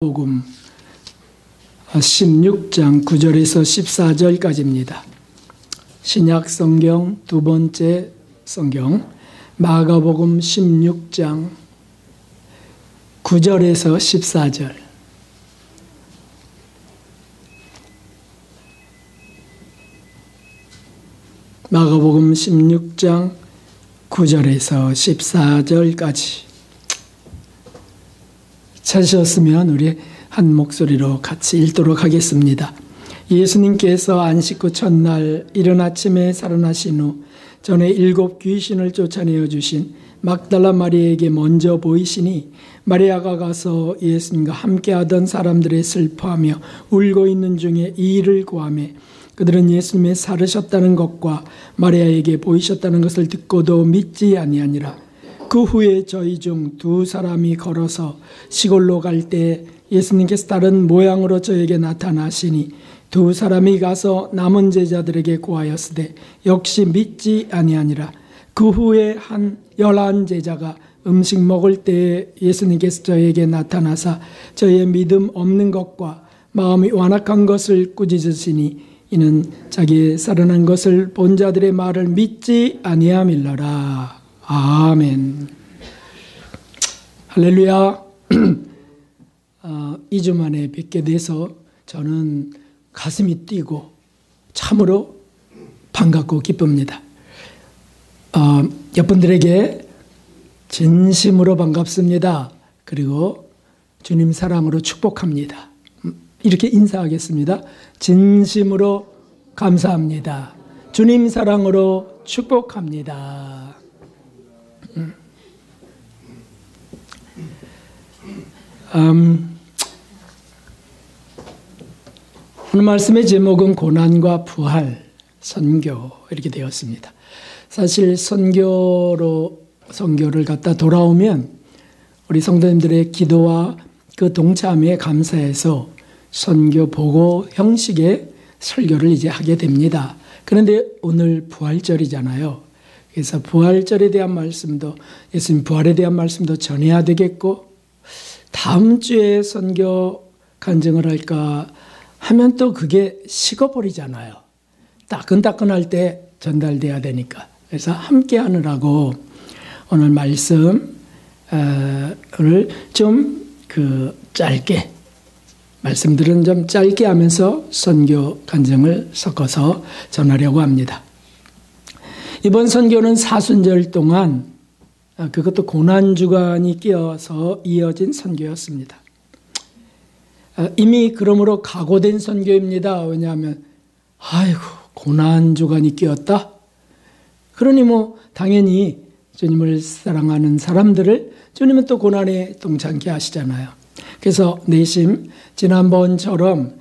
복음 16장 9절에서 14절까지입니다. 신약 성경 두 번째 성경 마가복음 16장 9절에서 14절. 마가복음 16장 9절에서 14절까지. 찾으셨으면 우리 한 목소리로 같이 읽도록 하겠습니다. 예수님께서 안식 후 첫날 이른 아침에 살아나신 후 전에 7 귀신을 쫓아내어 주신 막달라 마리아에게 먼저 보이시니 마리아가 가서 예수님과 함께하던 사람들의 슬퍼하며 울고 있는 중에 이 일을 고하매 그들은 예수님의 살으셨다는 것과 마리아에게 보이셨다는 것을 듣고도 믿지 아니하니라. 그 후에 저희 중 2 사람이 걸어서 시골로 갈 때 예수님께서 다른 모양으로 저에게 나타나시니 2 사람이 가서 남은 제자들에게 고하였으되 역시 믿지 아니하니라. 그 후에 한 11 제자가 음식 먹을 때에 예수님께서 저에게 나타나사 저의 믿음 없는 것과 마음이 완악한 것을 꾸짖으시니 이는 자기의 살아난 것을 본 자들의 말을 믿지 아니함일러라. 아멘. 할렐루야. 2주 만에 뵙게 돼서 저는 가슴이 뛰고 참으로 반갑고 기쁩니다. 여러분들에게 진심으로 반갑습니다. 그리고 주님 사랑으로 축복합니다. 이렇게 인사하겠습니다. 진심으로 감사합니다. 주님 사랑으로 축복합니다. 오늘 말씀의 제목은 고난과 부활, 선교 이렇게 되었습니다. 사실 선교를 갖다 돌아오면 우리 성도님들의 기도와 그 동참에 감사해서 선교 보고 형식의 설교를 이제 하게 됩니다. 그런데 오늘 부활절이잖아요. 그래서 부활절에 대한 말씀도 예수님 부활에 대한 말씀도 전해야 되겠고 다음 주에 선교 간증을 할까 하면 또 그게 식어버리잖아요. 따끈따끈할 때 전달돼야 되니까. 그래서 함께 하느라고 오늘 말씀을 좀 짧게 말씀들은 좀 짧게 하면서 선교 간증을 섞어서 전하려고 합니다. 이번 선교는 사순절 동안 그것도 고난주간이 끼어서 이어진 선교였습니다. 이미 그러므로 각오된 선교입니다. 왜냐하면 아이고 고난주간이 끼었다. 그러니 당연히 주님을 사랑하는 사람들을 주님은 또 고난에 동참케 하시잖아요. 그래서 내심 지난번처럼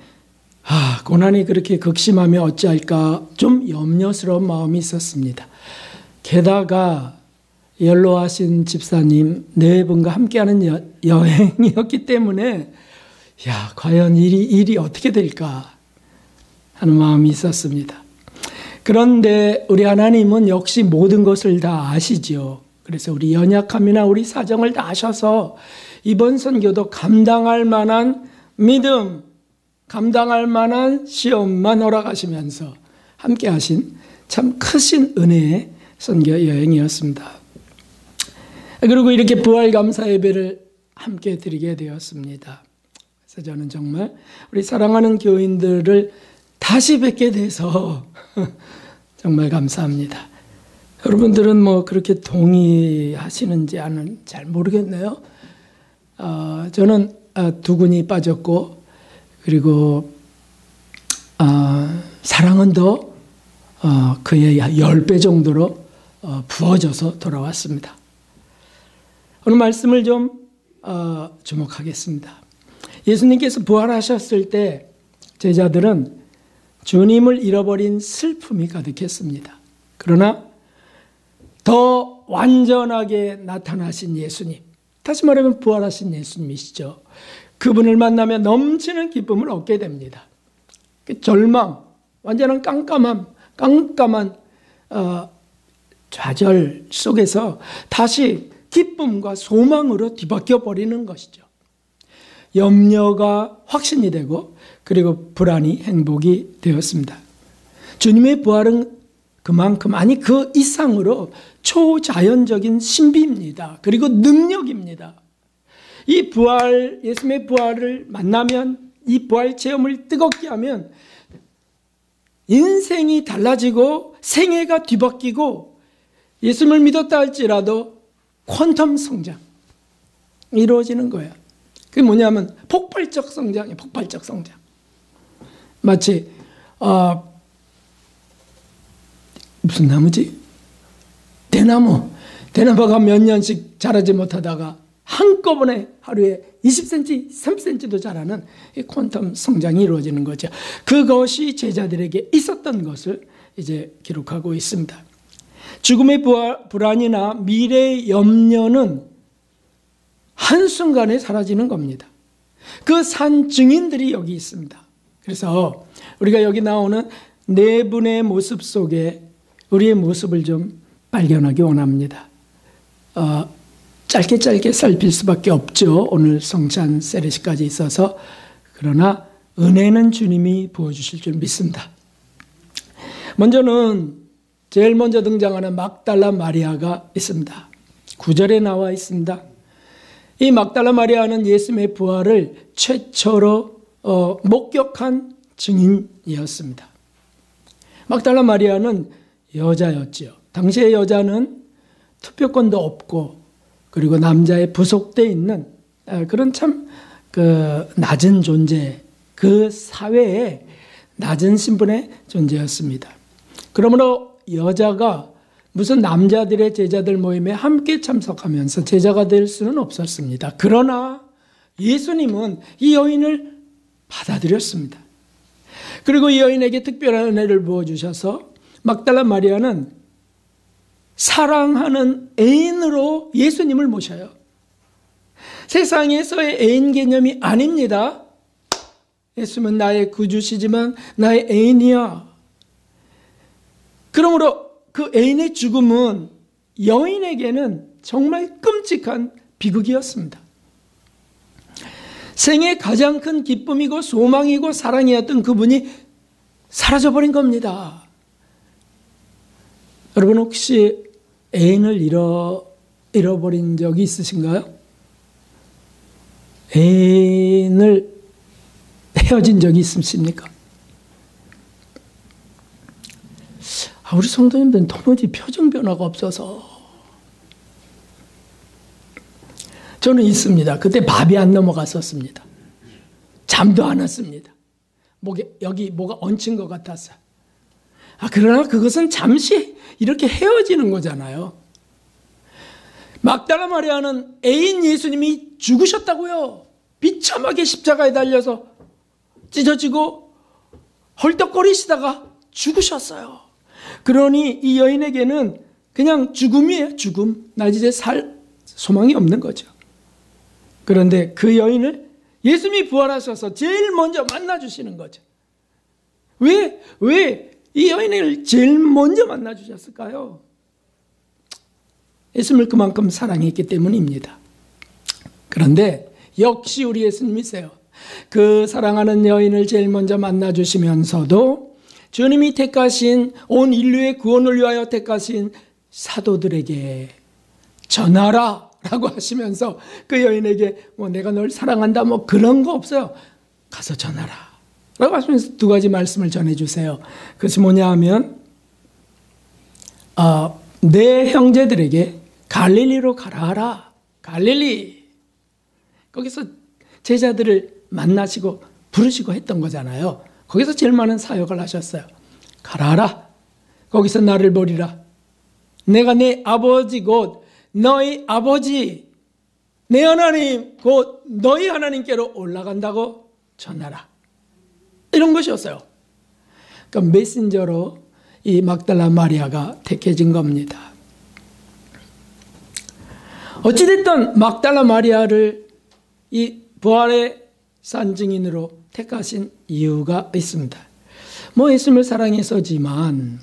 고난이 그렇게 극심하면 어찌할까 좀 염려스러운 마음이 있었습니다. 게다가 연로하신 집사님 4분과 함께하는 여행이었기 때문에 과연 일이 어떻게 될까 하는 마음이 있었습니다. 그런데 우리 하나님은 역시 모든 것을 다 아시죠. 그래서 우리 연약함이나 우리 사정을 다 아셔서 이번 선교도 감당할 만한 믿음, 감당할 만한 시험만 허락하시면서 함께 하신 참 크신 은혜의 선교 여행이었습니다. 그리고 이렇게 부활 감사 예배를 함께 드리게 되었습니다. 그래서 저는 정말 우리 사랑하는 교인들을 다시 뵙게 돼서 정말 감사합니다. 여러분들은 그렇게 동의하시는지 잘 모르겠네요. 저는 2군이 빠졌고 그리고 사랑은 더 그의 10배 정도로 부어져서 돌아왔습니다. 오늘 말씀을 좀 주목하겠습니다. 예수님께서 부활하셨을 때 제자들은 주님을 잃어버린 슬픔이 가득했습니다. 그러나 더 완전하게 나타나신 예수님, 다시 말하면 부활하신 예수님이시죠. 그분을 만나면 넘치는 기쁨을 얻게 됩니다. 절망, 완전한 깜깜한 좌절 속에서 다시 기쁨과 소망으로 뒤바뀌어 버리는 것이죠. 염려가 확신이 되고 그리고 불안이 행복이 되었습니다. 주님의 부활은 그만큼 아니 그 이상으로 초자연적인 신비입니다. 그리고 능력입니다. 이 부활, 예수님의 부활을 만나면 이 부활 체험을 뜨겁게 하면 인생이 달라지고 생애가 뒤바뀌고 예수님을 믿었다 할지라도 퀀텀 성장 이루어지는 거예요. 그게 뭐냐면 폭발적 성장이에요. 폭발적 성장. 마치 무슨 나무지? 대나무가 몇 년씩 자라지 못하다가 한꺼번에 하루에 20cm, 30cm도 자라는 이 퀀텀 성장이 이루어지는 거죠. 그것이 제자들에게 있었던 것을 이제 기록하고 있습니다. 죽음의 불안이나 미래의 염려는 한순간에 사라지는 겁니다. 그 산 증인들이 여기 있습니다. 그래서 우리가 여기 나오는 네 분의 모습 속에 우리의 모습을 좀 발견하기 원합니다. 짧게 살필 수밖에 없죠. 오늘 성찬 세례식까지 있어서. 그러나 은혜는 주님이 부어주실 줄 믿습니다. 제일 먼저 등장하는 막달라 마리아가 있습니다. 9절에 나와 있습니다. 이 막달라 마리아는 예수님의 부활을 최초로 목격한 증인이었습니다. 막달라 마리아는 여자였지요. 당시의 여자는 투표권도 없고 그리고 남자에 부속되어 있는 그런 참 낮은 존재, 그 사회에 낮은 신분의 존재였습니다. 그러므로 여자가 무슨 남자들의 제자들 모임에 함께 참석하면서 제자가 될 수는 없었습니다. 그러나 예수님은 이 여인을 받아들였습니다. 그리고 이 여인에게 특별한 은혜를 부어주셔서 막달라 마리아는 사랑하는 애인으로 예수님을 모셔요. 세상에서의 애인 개념이 아닙니다. 예수님은 나의 구주시지만 나의 애인이야. 그러므로 그 애인의 죽음은 여인에게는 정말 끔찍한 비극이었습니다. 생애 가장 큰 기쁨이고 소망이고 사랑이었던 그분이 사라져버린 겁니다. 여러분 혹시 애인을 잃어버린 적이 있으신가요? 애인을 헤어진 적이 있으십니까? 우리 성도님들은 도무지 표정 변화가 없어서. 저는 있습니다. 그때 밥이 안 넘어갔었습니다. 잠도 안 왔습니다. 여기 뭐가 얹힌 것 같았어요. 그러나 그것은 잠시 이렇게 헤어지는 거잖아요. 막달라 마리아는 애인 예수님이 죽으셨다고요. 비참하게 십자가에 달려서 찢어지고 헐떡거리시다가 죽으셨어요. 그러니 이 여인에게는 그냥 죽음이에요. 죽음. 나 이제 살 소망이 없는 거죠. 그런데 그 여인을 예수님이 부활하셔서 제일 먼저 만나주시는 거죠. 왜 이 여인을 제일 먼저 만나주셨을까요? 예수님을 그만큼 사랑했기 때문입니다. 그런데 역시 우리 예수님이세요. 그 사랑하는 여인을 제일 먼저 만나주시면서도 주님이 택하신 온 인류의 구원을 위하여 택하신 사도들에게 전하라 라고 하시면서 그 여인에게 내가 널 사랑한다 그런 거 없어요. 가서 전하라 라고 하시면서 두 가지 말씀을 전해주세요. 그것이 뭐냐 하면 내 형제들에게 갈릴리로 가라 하라. 갈릴리. 거기서 제자들을 만나시고 부르시고 했던 거잖아요. 거기서 제일 많은 사역을 하셨어요. 가라 하라. 거기서 나를 보리라. 내가 내 아버지 곧 너희 아버지 내 하나님 곧 너희 하나님께로 올라간다고 전하라. 이런 것이었어요. 그러니까 메신저로 이 막달라 마리아가 택해진 겁니다. 어찌됐든 막달라 마리아를 이 부활의 산증인으로 택하신 이유가 있습니다. 예수님을 사랑해서지만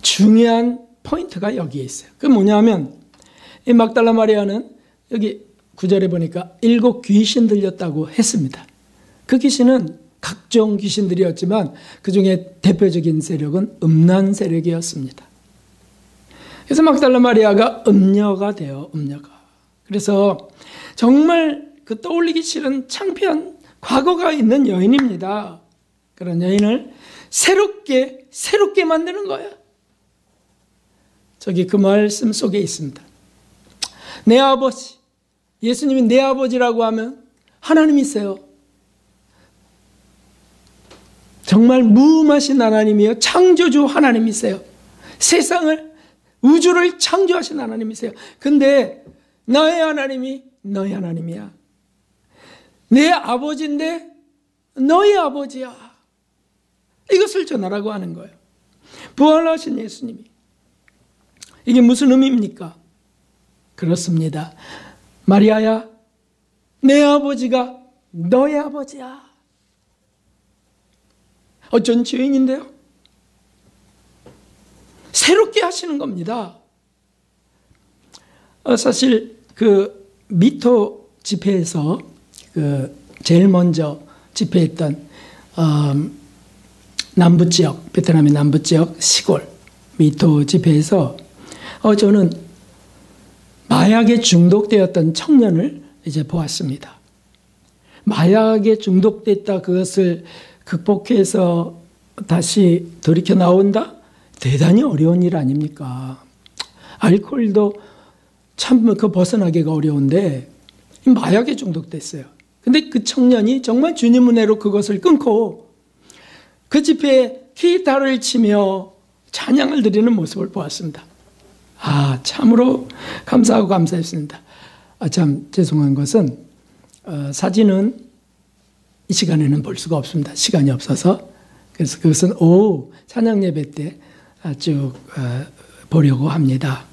중요한 포인트가 여기에 있어요. 그게 뭐냐면 이 막달라 마리아는 여기 9절에 보니까 7 귀신 들렸다고 했습니다. 그 귀신은 각종 귀신들이었지만 그 중에 대표적인 세력은 음란 세력이었습니다. 그래서 막달라 마리아가 음녀가 돼요. 음녀가. 그래서 정말 그 떠올리기 싫은 창피한 과거가 있는 여인입니다. 그런 여인을 새롭게 만드는 거예요. 저기 그 말씀 속에 있습니다. 내 아버지, 예수님이 내 아버지라고 하면 하나님이세요. 정말 무음하신 하나님이요, 창조주 하나님이세요. 세상을, 우주를 창조하신 하나님이세요. 근데 너의 하나님이 너의 하나님이야. 내 아버지인데 너의 아버지야. 이것을 전하라고 하는 거예요. 부활하신 예수님이. 이게 무슨 의미입니까? 그렇습니다. 마리아야, 내 아버지가 너의 아버지야. 전 죄인인데요. 새롭게 하시는 겁니다. 사실 그 미토 집회에서 그 제일 먼저 집회했던 남부 지역, 베트남의 남부 지역 시골 미토 집회에서 저는 마약에 중독되었던 청년을 이제 보았습니다. 마약에 중독됐다, 그것을 극복해서 다시 돌이켜 나온다? 대단히 어려운 일 아닙니까? 알코올도 참 그 벗어나기가 어려운데 마약에 중독됐어요. 근데 그 청년이 정말 주님 은혜로 그것을 끊고 그 집회에 기타를 치며 찬양을 드리는 모습을 보았습니다. 참으로 감사하고 감사했습니다. 참 죄송한 것은 사진은 이 시간에는 볼 수가 없습니다. 시간이 없어서. 그래서 그것은 오후 찬양 예배 때 쭉 보려고 합니다.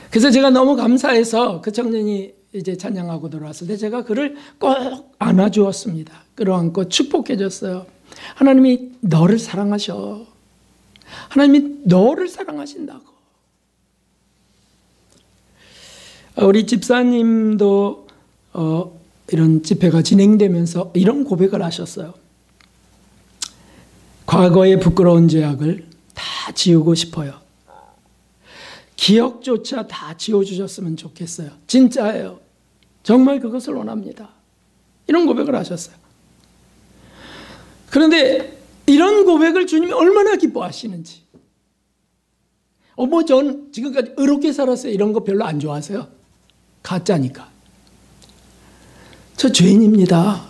그래서 제가 너무 감사해서 그 청년이 이제 찬양하고 돌아왔을 때 제가 그를 꼭 안아주었습니다. 끌어안고 축복해 줬어요. 하나님이 너를 사랑하셔. 하나님이 너를 사랑하신다고. 우리 집사님도 이런 집회가 진행되면서 이런 고백을 하셨어요. 과거의 부끄러운 죄악을 다 지우고 싶어요. 기억조차 다 지워주셨으면 좋겠어요. 진짜예요. 정말 그것을 원합니다. 이런 고백을 하셨어요. 그런데 이런 고백을 주님이 얼마나 기뻐하시는지. 전 지금까지 의롭게 살았어요. 이런 거 별로 안 좋아하세요. 가짜니까. 저 죄인입니다.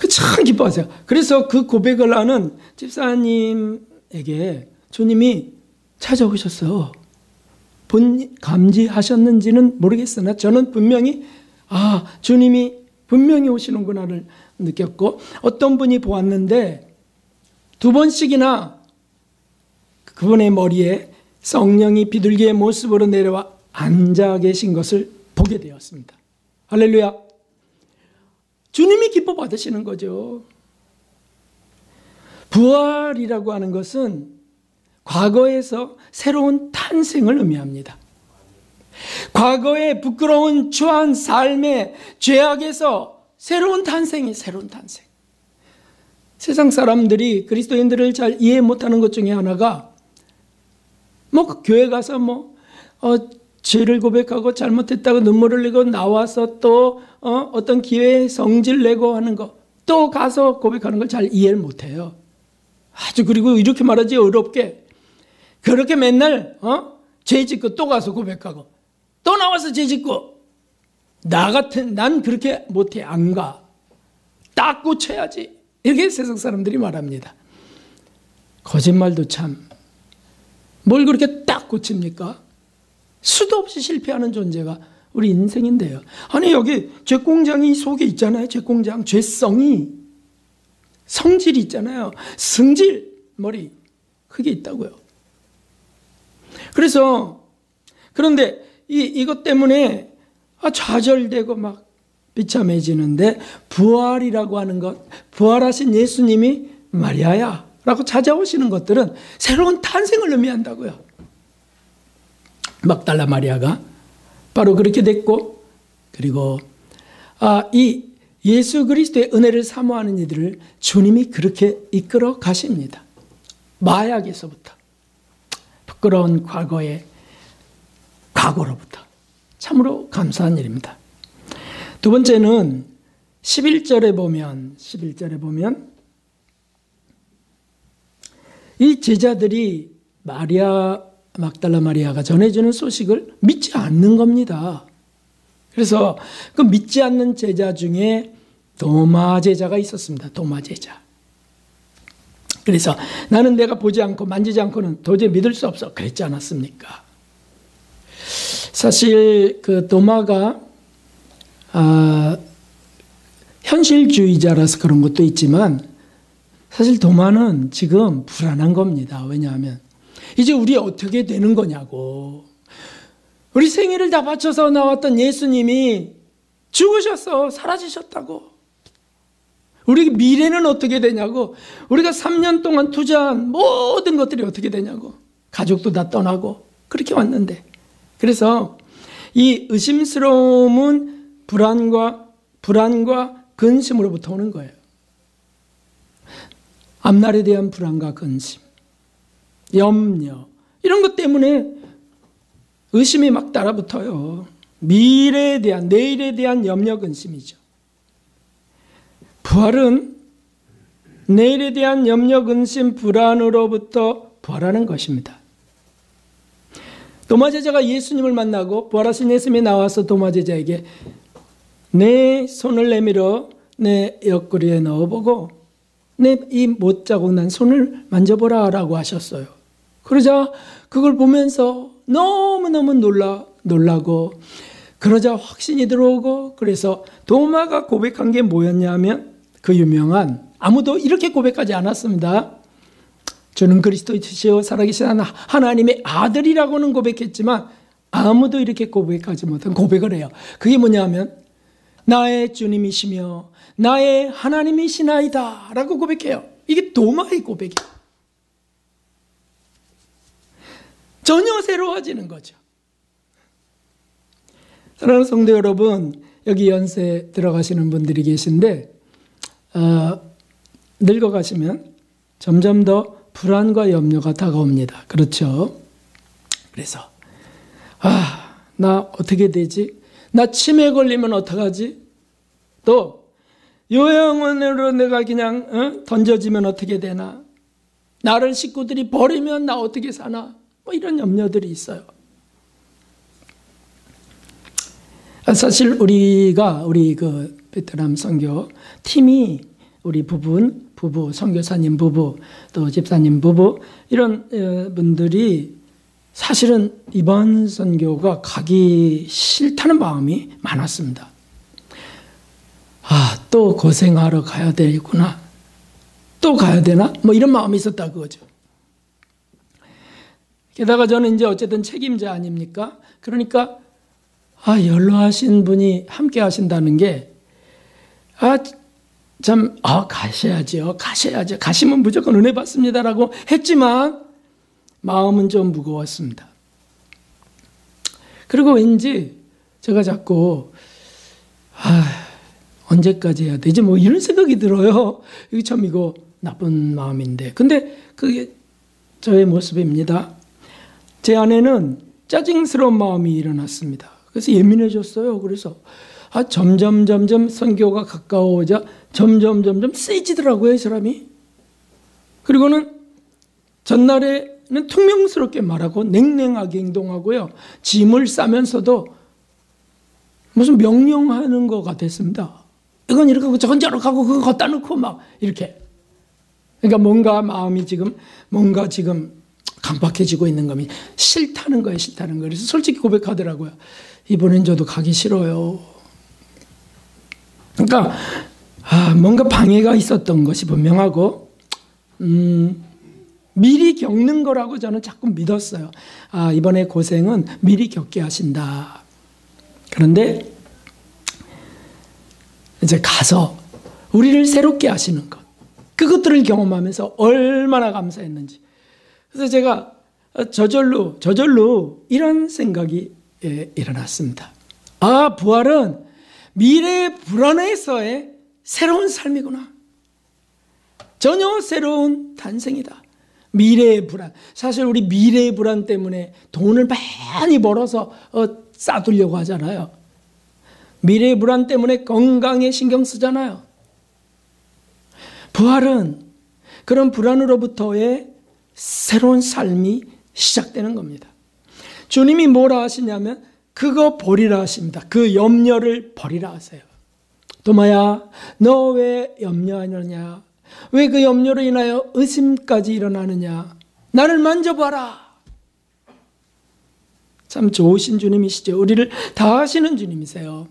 참 기뻐하세요. 그래서 그 고백을 하는 집사님에게 주님이 찾아오셨어요. 감지하셨는지는 모르겠으나 저는 분명히 주님이 분명히 오시는구나를 느꼈고, 어떤 분이 보았는데 2번씩이나 그분의 머리에 성령이 비둘기의 모습으로 내려와 앉아 계신 것을 보게 되었습니다. 할렐루야. 주님이 기뻐 받으시는 거죠. 부활이라고 하는 것은 과거에서 새로운 탄생을 의미합니다. 과거의 부끄러운 추한 삶의 죄악에서 새로운 탄생. 세상 사람들이 그리스도인들을 잘 이해 못하는 것 중에 하나가 교회 가서 죄를 고백하고 잘못했다고 눈물을 흘리고 나와서 또 어떤 기회에 성질 내고 하는 거, 또 가서 고백하는 걸 잘 이해를 못해요. 그리고 이렇게 말하지, 어렵게. 그렇게 맨날 죄 짓고 또 가서 고백하고 또 나와서 죄 짓고, 난 그렇게 못해. 안 가. 딱 고쳐야지. 이렇게 세상 사람들이 말합니다. 거짓말도 참. 뭘 그렇게 딱 고칩니까? 수도 없이 실패하는 존재가 우리 인생인데요. 여기 죄공장이 속에 있잖아요. 죄공장, 죄성이, 성질이 있잖아요. 성질, 머리, 그게 있다고요. 그런데 이것 때문에 좌절되고 막 비참해지는데, 부활이라고 하는 것, 부활하신 예수님이 마리아야 라고 찾아오시는 것들은 새로운 탄생을 의미한다고요. 막달라 마리아가 바로 그렇게 됐고, 그리고 이 예수 그리스도의 은혜를 사모하는 이들을 주님이 그렇게 이끌어 가십니다. 마약에서부터, 부끄러운 과거의 과거로부터. 참으로 감사한 일입니다. 두 번째는 11절에 보면 이 제자들이 막달라 마리아가 전해주는 소식을 믿지 않는 겁니다. 그래서 그 믿지 않는 제자 중에 도마 제자가 있었습니다. 도마 제자. 그래서 나는 내가 보지 않고 만지지 않고는 도저히 믿을 수 없어. 그랬지 않았습니까? 사실 그 도마가 현실주의자라서 그런 것도 있지만 사실 도마는 지금 불안한 겁니다. 왜냐하면 이제 우리 어떻게 되는 거냐고. 우리 생애를 다 바쳐서 나왔던 예수님이 죽으셨어. 사라지셨다고. 우리 미래는 어떻게 되냐고. 우리가 3년 동안 투자한 모든 것들이 어떻게 되냐고. 가족도 다 떠나고 그렇게 왔는데. 그래서 이 의심스러움은 불안과 근심으로부터 오는 거예요. 앞날에 대한 불안과 근심, 염려, 이런 것 때문에 의심이 막 따라붙어요. 미래에 대한, 내일에 대한 염려, 근심이죠. 부활은 내일에 대한 염려, 근심, 불안으로부터 부활하는 것입니다. 도마 제자가 예수님을 만나고 부활하신 예수님이 나와서 도마 제자에게 내 손을 내밀어 내 옆구리에 넣어보고 내 이 못자국 난 손을 만져보라 라고 하셨어요. 그러자 그걸 보면서 너무너무 놀라고 그러자 확신이 들어오고, 그래서 도마가 고백한 게 뭐였냐면 그 유명한, 아무도 이렇게 고백하지 않았습니다. 저는 그리스도이시여 살아계신 하나님의 아들이라고는 고백했지만 아무도 이렇게 고백하지 못한 고백을 해요. 그게 뭐냐면 나의 주님이시며 나의 하나님이시나이다 라고 고백해요. 이게 도마의 고백이에요. 전혀 새로워지는 거죠. 사랑하는 성도 여러분, 여기 연세 들어가시는 분들이 계신데 늙어가시면 점점 더 불안과 염려가 다가옵니다. 그렇죠? 그래서 나 어떻게 되지? 나 치매 걸리면 어떡하지? 또 요양원으로 내가 그냥 던져지면 어떻게 되나? 나를 식구들이 버리면 나 어떻게 사나? 뭐 이런 염려들이 있어요. 사실 우리 그 베트남 선교 팀이 우리 부부, 선교사님 부부, 또 집사님 부부, 이런 분들이 사실은 이번 선교가 가기 싫다는 마음이 많았습니다. 또 고생하러 가야 되구나. 또 가야 되나? 뭐 이런 마음이 있었다 그거죠. 게다가 저는 이제 어쨌든 책임자 아닙니까? 그러니까 연로하신 분이 함께 하신다는 게 가셔야죠. 가시면 무조건 은혜 받습니다라고 했지만 마음은 좀 무거웠습니다. 그리고 왠지 제가 자꾸 언제까지 해야 되지? 뭐 이런 생각이 들어요. 이거 나쁜 마음인데. 근데 그게 저의 모습입니다. 제 안에는 짜증스러운 마음이 일어났습니다. 그래서 예민해졌어요. 그래서 점점 선교가 가까워오자 점점 세지더라고요, 이 사람이. 그리고는 전날에는 퉁명스럽게 말하고 냉랭하게 행동하고요. 짐을 싸면서도 무슨 명령하는 것 같았습니다. 이건 이렇게 하고 저건 저렇게 하고 그거 갖다 놓고 막 이렇게. 그러니까 뭔가 마음이 지금 강박해지고 있는 겁니다. 싫다는 거예요. 그래서 솔직히 고백하더라고요. 이번엔 저도 가기 싫어요. 그러니까 뭔가 방해가 있었던 것이 분명하고 미리 겪는 거라고 저는 자꾸 믿었어요. 이번에 고생은 미리 겪게 하신다. 그런데 이제 가서 우리를 새롭게 하시는 것, 그것들을 경험하면서 얼마나 감사했는지. 그래서 제가 저절로 이런 생각이 일어났습니다. 아, 부활은 미래의 불안에서의 새로운 삶이구나. 전혀 새로운 탄생이다. 미래의 불안. 사실 우리 미래의 불안 때문에 돈을 많이 벌어서 쌓두려고 하잖아요. 미래의 불안 때문에 건강에 신경 쓰잖아요. 부활은 그런 불안으로부터의 새로운 삶이 시작되는 겁니다. 주님이 뭐라 하시냐면 그거 버리라 하십니다. 그 염려를 버리라 하세요. 도마야, 너 왜 염려하느냐? 왜 그 염려로 인하여 의심까지 일어나느냐? 나를 만져봐라. 참 좋으신 주님이시죠. 우리를 다 아시는 주님이세요.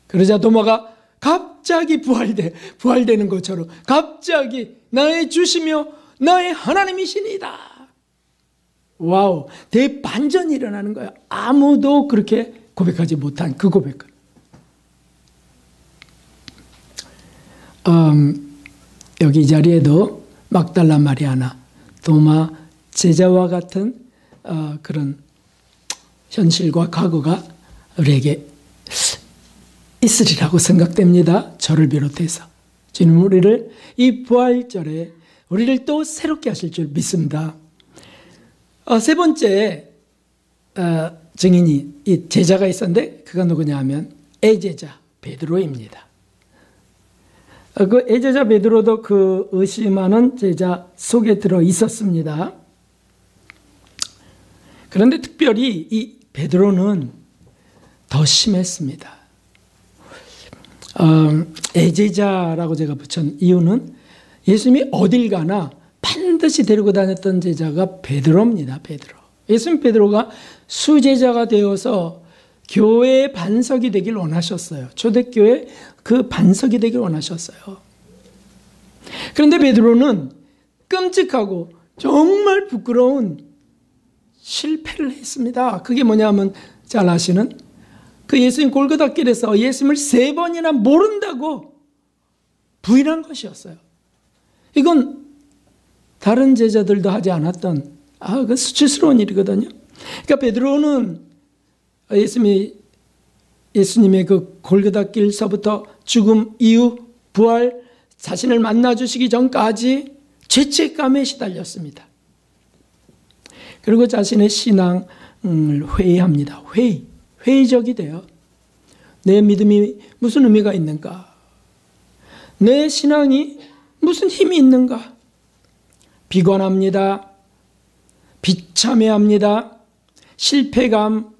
그러자 도마가 갑자기 부활되는 것처럼 갑자기 나의 주시며 나의 하나님이시니다. 와우, 대반전이 일어나는 거야. 아무도 그렇게 고백하지 못한 그 고백. 여기 이 자리에도 막달라 마리아나, 도마 제자와 같은 그런 현실과 과거가 우리에게 있으리라고 생각됩니다. 저를 비롯해서. 주님 우리를 이 부활절에 우리를 또 새롭게 하실 줄 믿습니다. 세 번째 증인이 이 제자가 있었는데 그가 누구냐 하면 애제자 베드로입니다. 그 애제자 베드로도 그 의심하는 제자 속에 들어 있었습니다. 그런데 특별히 이 베드로는 더 심했습니다. 애제자라고 제가 붙인 이유는 예수님이 어딜 가나 반드시 데리고 다녔던 제자가 베드로입니다. 베드로. 예수님 베드로가 수제자가 되어서 교회의 반석이 되길 원하셨어요. 초대교회 그 반석이 되길 원하셨어요. 그런데 베드로는 끔찍하고 정말 부끄러운 실패를 했습니다. 그게 뭐냐면 잘 아시는 그 예수님 골고다 길에서 예수님을 3번이나 모른다고 부인한 것이었어요. 이건 다른 제자들도 하지 않았던 그 수치스러운 일이거든요. 그러니까 베드로는 예수님의 그 골고다 길서부터 죽음 이후 부활 자신을 만나주시기 전까지 죄책감에 시달렸습니다. 그리고 자신의 신앙을 회의합니다. 회의적이 돼요. 내 믿음이 무슨 의미가 있는가? 내 신앙이 무슨 힘이 있는가? 비관합니다. 비참해합니다. 실패감,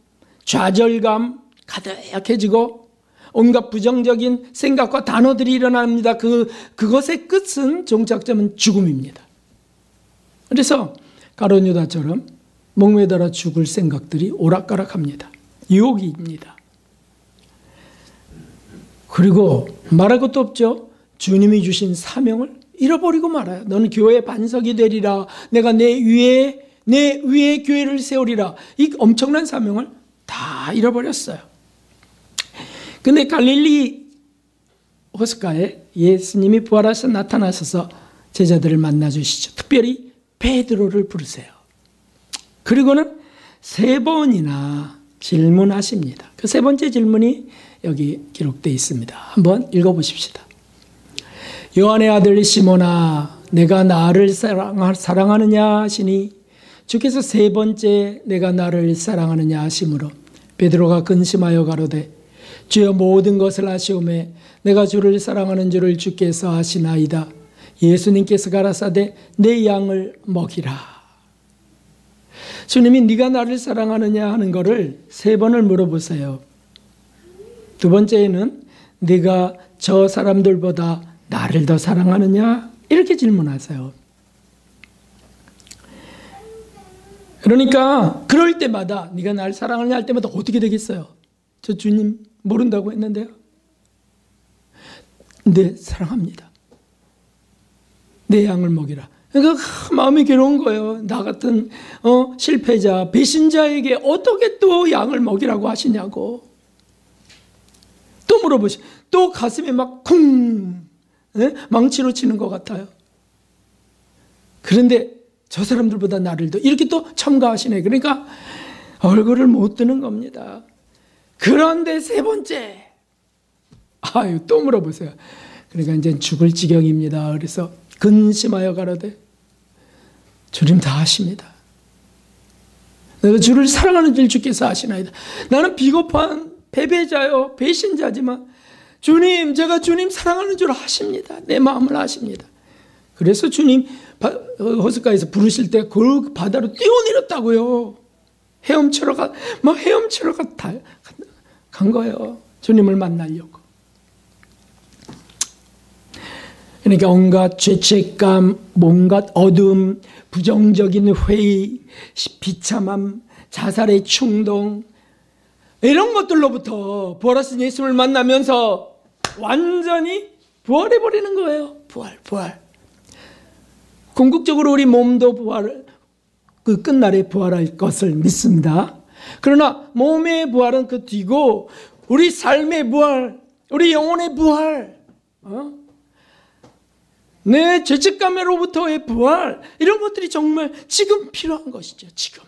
좌절감 가득해지고 온갖 부정적인 생각과 단어들이 일어납니다. 그것의 끝은 종착점은 죽음입니다. 그래서 가룟 유다처럼 목매달아 죽을 생각들이 오락가락합니다. 유혹입니다. 그리고 말할 것도 없죠. 주님이 주신 사명을 잃어버리고 말아요. 너는 교회의 반석이 되리라. 내가 내 위에 교회를 세우리라. 이 엄청난 사명을 다 잃어버렸어요. 근데 갈릴리 호숫가에 예수님이 부활하셔서 나타나셔서 제자들을 만나주시죠. 특별히 베드로를 부르세요. 그리고는 3번이나 질문하십니다. 그 3번째 질문이 여기 기록되어 있습니다. 한번 읽어보십시다. 요한의 아들 시몬아, 내가 나를 사랑하느냐 하시니 주께서 3번째 내가 나를 사랑하느냐 하심으로 베드로가 근심하여 가로되 주여 모든 것을 아시오매 내가 주를 사랑하는 줄을 주께서 아시나이다. 예수님께서 가라사대 내 양을 먹이라. 주님이 네가 나를 사랑하느냐 하는 것을 3번을 물어보세요. 두 번째에는 네가 저 사람들보다 나를 더 사랑하느냐? 이렇게 질문하세요. 그러니까 그럴 때마다 네가 나를 사랑하느냐 할 때마다 어떻게 되겠어요? 저 주님 모른다고 했는데요. 네, 사랑합니다. 내 양을 먹이라. 그러니까 마음이 괴로운 거예요. 나 같은 실패자, 배신자에게 어떻게 또 양을 먹이라고 하시냐고. 또 물어보시. 또 가슴에 막 쿵 망치로 치는 것 같아요. 그런데 저 사람들보다 나를 더 이렇게 또 첨가하시네. 그러니까 얼굴을 못 드는 겁니다. 그런데 세 번째, 아유, 또 물어보세요. 그러니까 이제 죽을 지경입니다. 그래서 근심하여 가로되 주님 다 아십니다. 내가 주를 사랑하는 줄 주께서 아시나이다. 나는 비겁한 패배자요, 배신자지만 주님, 제가 주님 사랑하는 줄 아십니다. 내 마음을 아십니다. 그래서 주님 호숫가에서 부르실 때 그 바다로 뛰어내렸다고요. 헤엄치러 간 거예요. 주님을 만나려고. 그러니까 온갖 죄책감, 온갖 어둠, 부정적인 회의, 비참함, 자살의 충동, 이런 것들로부터 부활하신 예수를 만나면서 완전히 부활해버리는 거예요. 부활. 궁극적으로 우리 몸도 그 끝날에 부활할 것을 믿습니다. 그러나 몸의 부활은 그 뒤고 우리 삶의 부활, 우리 영혼의 부활, 내 죄책감으로부터의 부활, 이런 것들이 정말 지금 필요한 것이죠. 지금.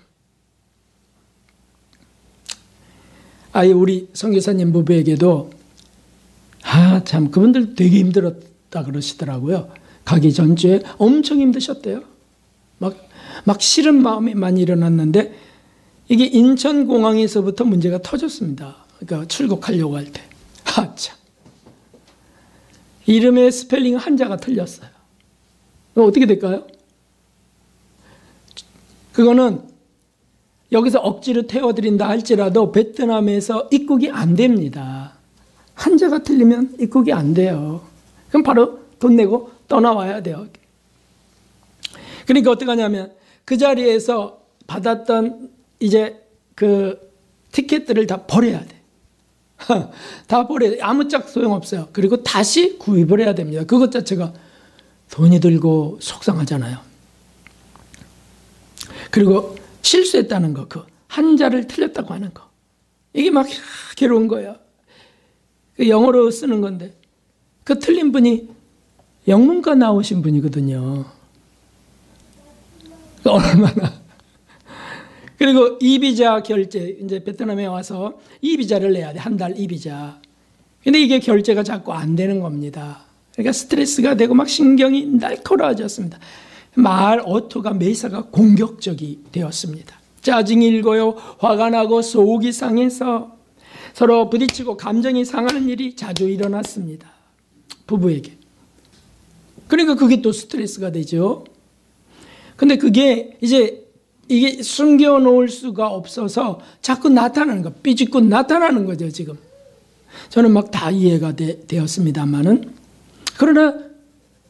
우리 선교사님 부부에게도 참 그분들 되게 힘들었다 그러시더라고요. 가기 전주에 엄청 힘드셨대요. 막 싫은 마음이 많이 일어났는데 이게 인천공항에서부터 문제가 터졌습니다. 그러니까 출국하려고 할 때. 참. 이름의 스펠링 한자가 틀렸어요. 어떻게 될까요? 그거는 여기서 억지로 태워드린다 할지라도 베트남에서 입국이 안 됩니다. 한자가 틀리면 입국이 안 돼요. 그럼 바로 돈 내고 떠나와야 돼요. 그러니까 어떻게 하냐면 그 자리에서 받았던 이제 그 티켓들을 다 버려야 돼. 다 버려야 돼. 아무짝 소용없어요. 그리고 다시 구입을 해야 됩니다. 그것 자체가 돈이 들고 속상하잖아요. 그리고 실수했다는 거, 그 한자를 틀렸다고 하는 거. 이게 막 괴로운 거예요. 영어로 쓰는 건데 그 틀린 분이 영문과 나오신 분이거든요. 얼마나. 그리고 이비자 결제, 이제 베트남에 와서 이비자를 내야 돼. 한 달 이비자. 근데 이게 결제가 자꾸 안 되는 겁니다. 그러니까 스트레스가 되고 막 신경이 날카로워졌습니다. 어투가 매사가 공격적이 되었습니다. 짜증이 일고요, 화가 나고 속이 상해서 서로 부딪히고 감정이 상하는 일이 자주 일어났습니다. 부부에게. 그러니까 그게 또 스트레스가 되죠. 근데 그게 이게 숨겨놓을 수가 없어서 자꾸 나타나는 거, 삐짓고 나타나는 거죠, 지금. 저는 막 다 이해가 되었습니다만은. 그러나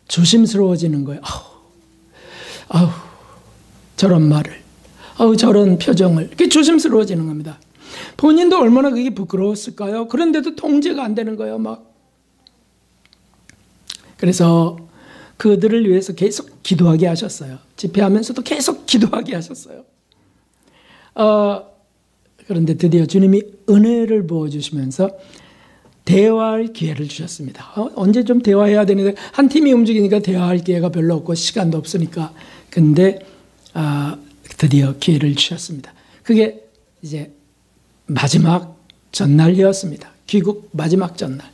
조심스러워지는 거예요. 아우, 저런 말을, 저런 표정을. 그게 조심스러워지는 겁니다. 본인도 얼마나 그게 부끄러웠을까요? 그런데도 통제가 안 되는 거예요, 막. 그래서 그들을 위해서 계속 기도하게 하셨어요. 집회하면서도 계속 기도하게 하셨어요. 그런데 드디어 주님이 은혜를 부어주시면서 대화할 기회를 주셨습니다. 언제 좀 대화해야 되는데 한 팀이 움직이니까 대화할 기회가 별로 없고 시간도 없으니까. 근데 드디어 기회를 주셨습니다. 그게 이제 마지막 전날이었습니다. 귀국 마지막 전날.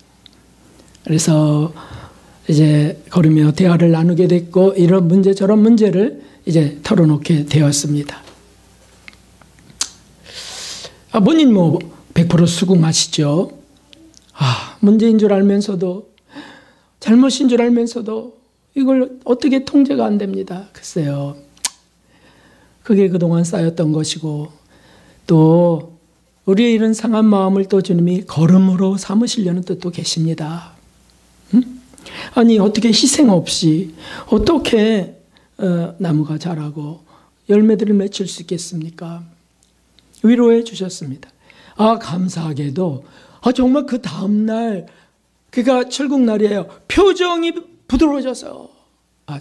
그래서 이제 걸으며 대화를 나누게 됐고 이런 문제 저런 문제를 이제 털어놓게 되었습니다. 본인 100% 수긍하시죠? 문제인 줄 알면서도 잘못인 줄 알면서도 이걸 어떻게 통제가 안 됩니다. 글쎄요. 그게 그동안 쌓였던 것이고 또 우리의 이런 상한 마음을 또 주님이 걸음으로 삼으시려는 뜻도 계십니다. 아니 어떻게 희생 없이 어떻게 나무가 자라고 열매들을 맺힐 수 있겠습니까? 위로해 주셨습니다. 감사하게도 정말 그 다음날 그가 출국 날이에요. 표정이 부드러워졌어요.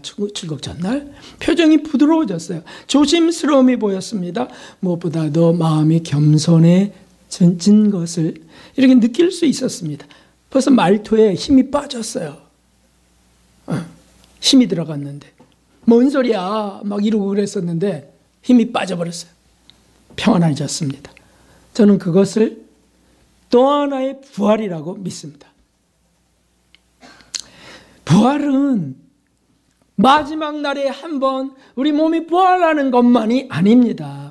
출국 전날 표정이 부드러워졌어요. 조심스러움이 보였습니다. 무엇보다도 마음이 겸손해진 것을 이렇게 느낄 수 있었습니다. 벌써 말투에 힘이 빠졌어요. 힘이 들어갔는데 뭔 소리야 막 이러고 그랬었는데 힘이 빠져버렸어요. 평안해졌습니다. 저는 그것을 또 하나의 부활이라고 믿습니다. 부활은 마지막 날에 한번 우리 몸이 부활하는 것만이 아닙니다.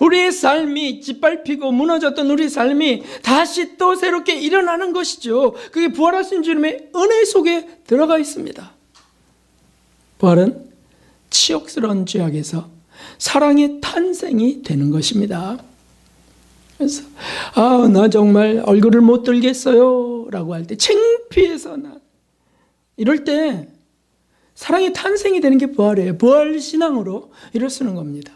우리의 삶이 짓밟히고 무너졌던 우리 삶이 다시 또 새롭게 일어나는 것이죠. 그게 부활하신 주님의 은혜 속에 들어가 있습니다. 부활은 치욕스러운 죄악에서 사랑의 탄생이 되는 것입니다. 그래서 나 정말 얼굴을 못 들겠어요 라고 할 때, 창피해서 나 이럴 때 사랑의 탄생이 되는 게 부활이에요. 부활 신앙으로 이럴 쓰는 겁니다.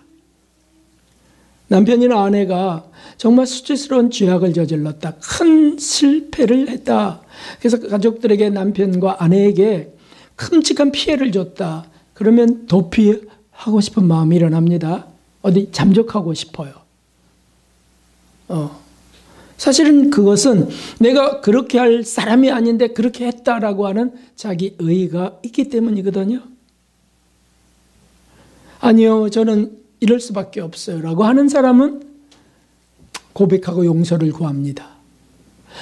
남편이나 아내가 정말 수치스러운 죄악을 저질렀다, 큰 실패를 했다, 그래서 가족들에게, 남편과 아내에게 끔찍한 피해를 줬다, 그러면 도피하고 싶은 마음이 일어납니다. 어디 잠적하고 싶어요. 사실은 그것은 내가 그렇게 할 사람이 아닌데 그렇게 했다라고 하는 자기 의의가 있기 때문이거든요. 아니요, 저는 이럴 수밖에 없어요 라고 하는 사람은 고백하고 용서를 구합니다.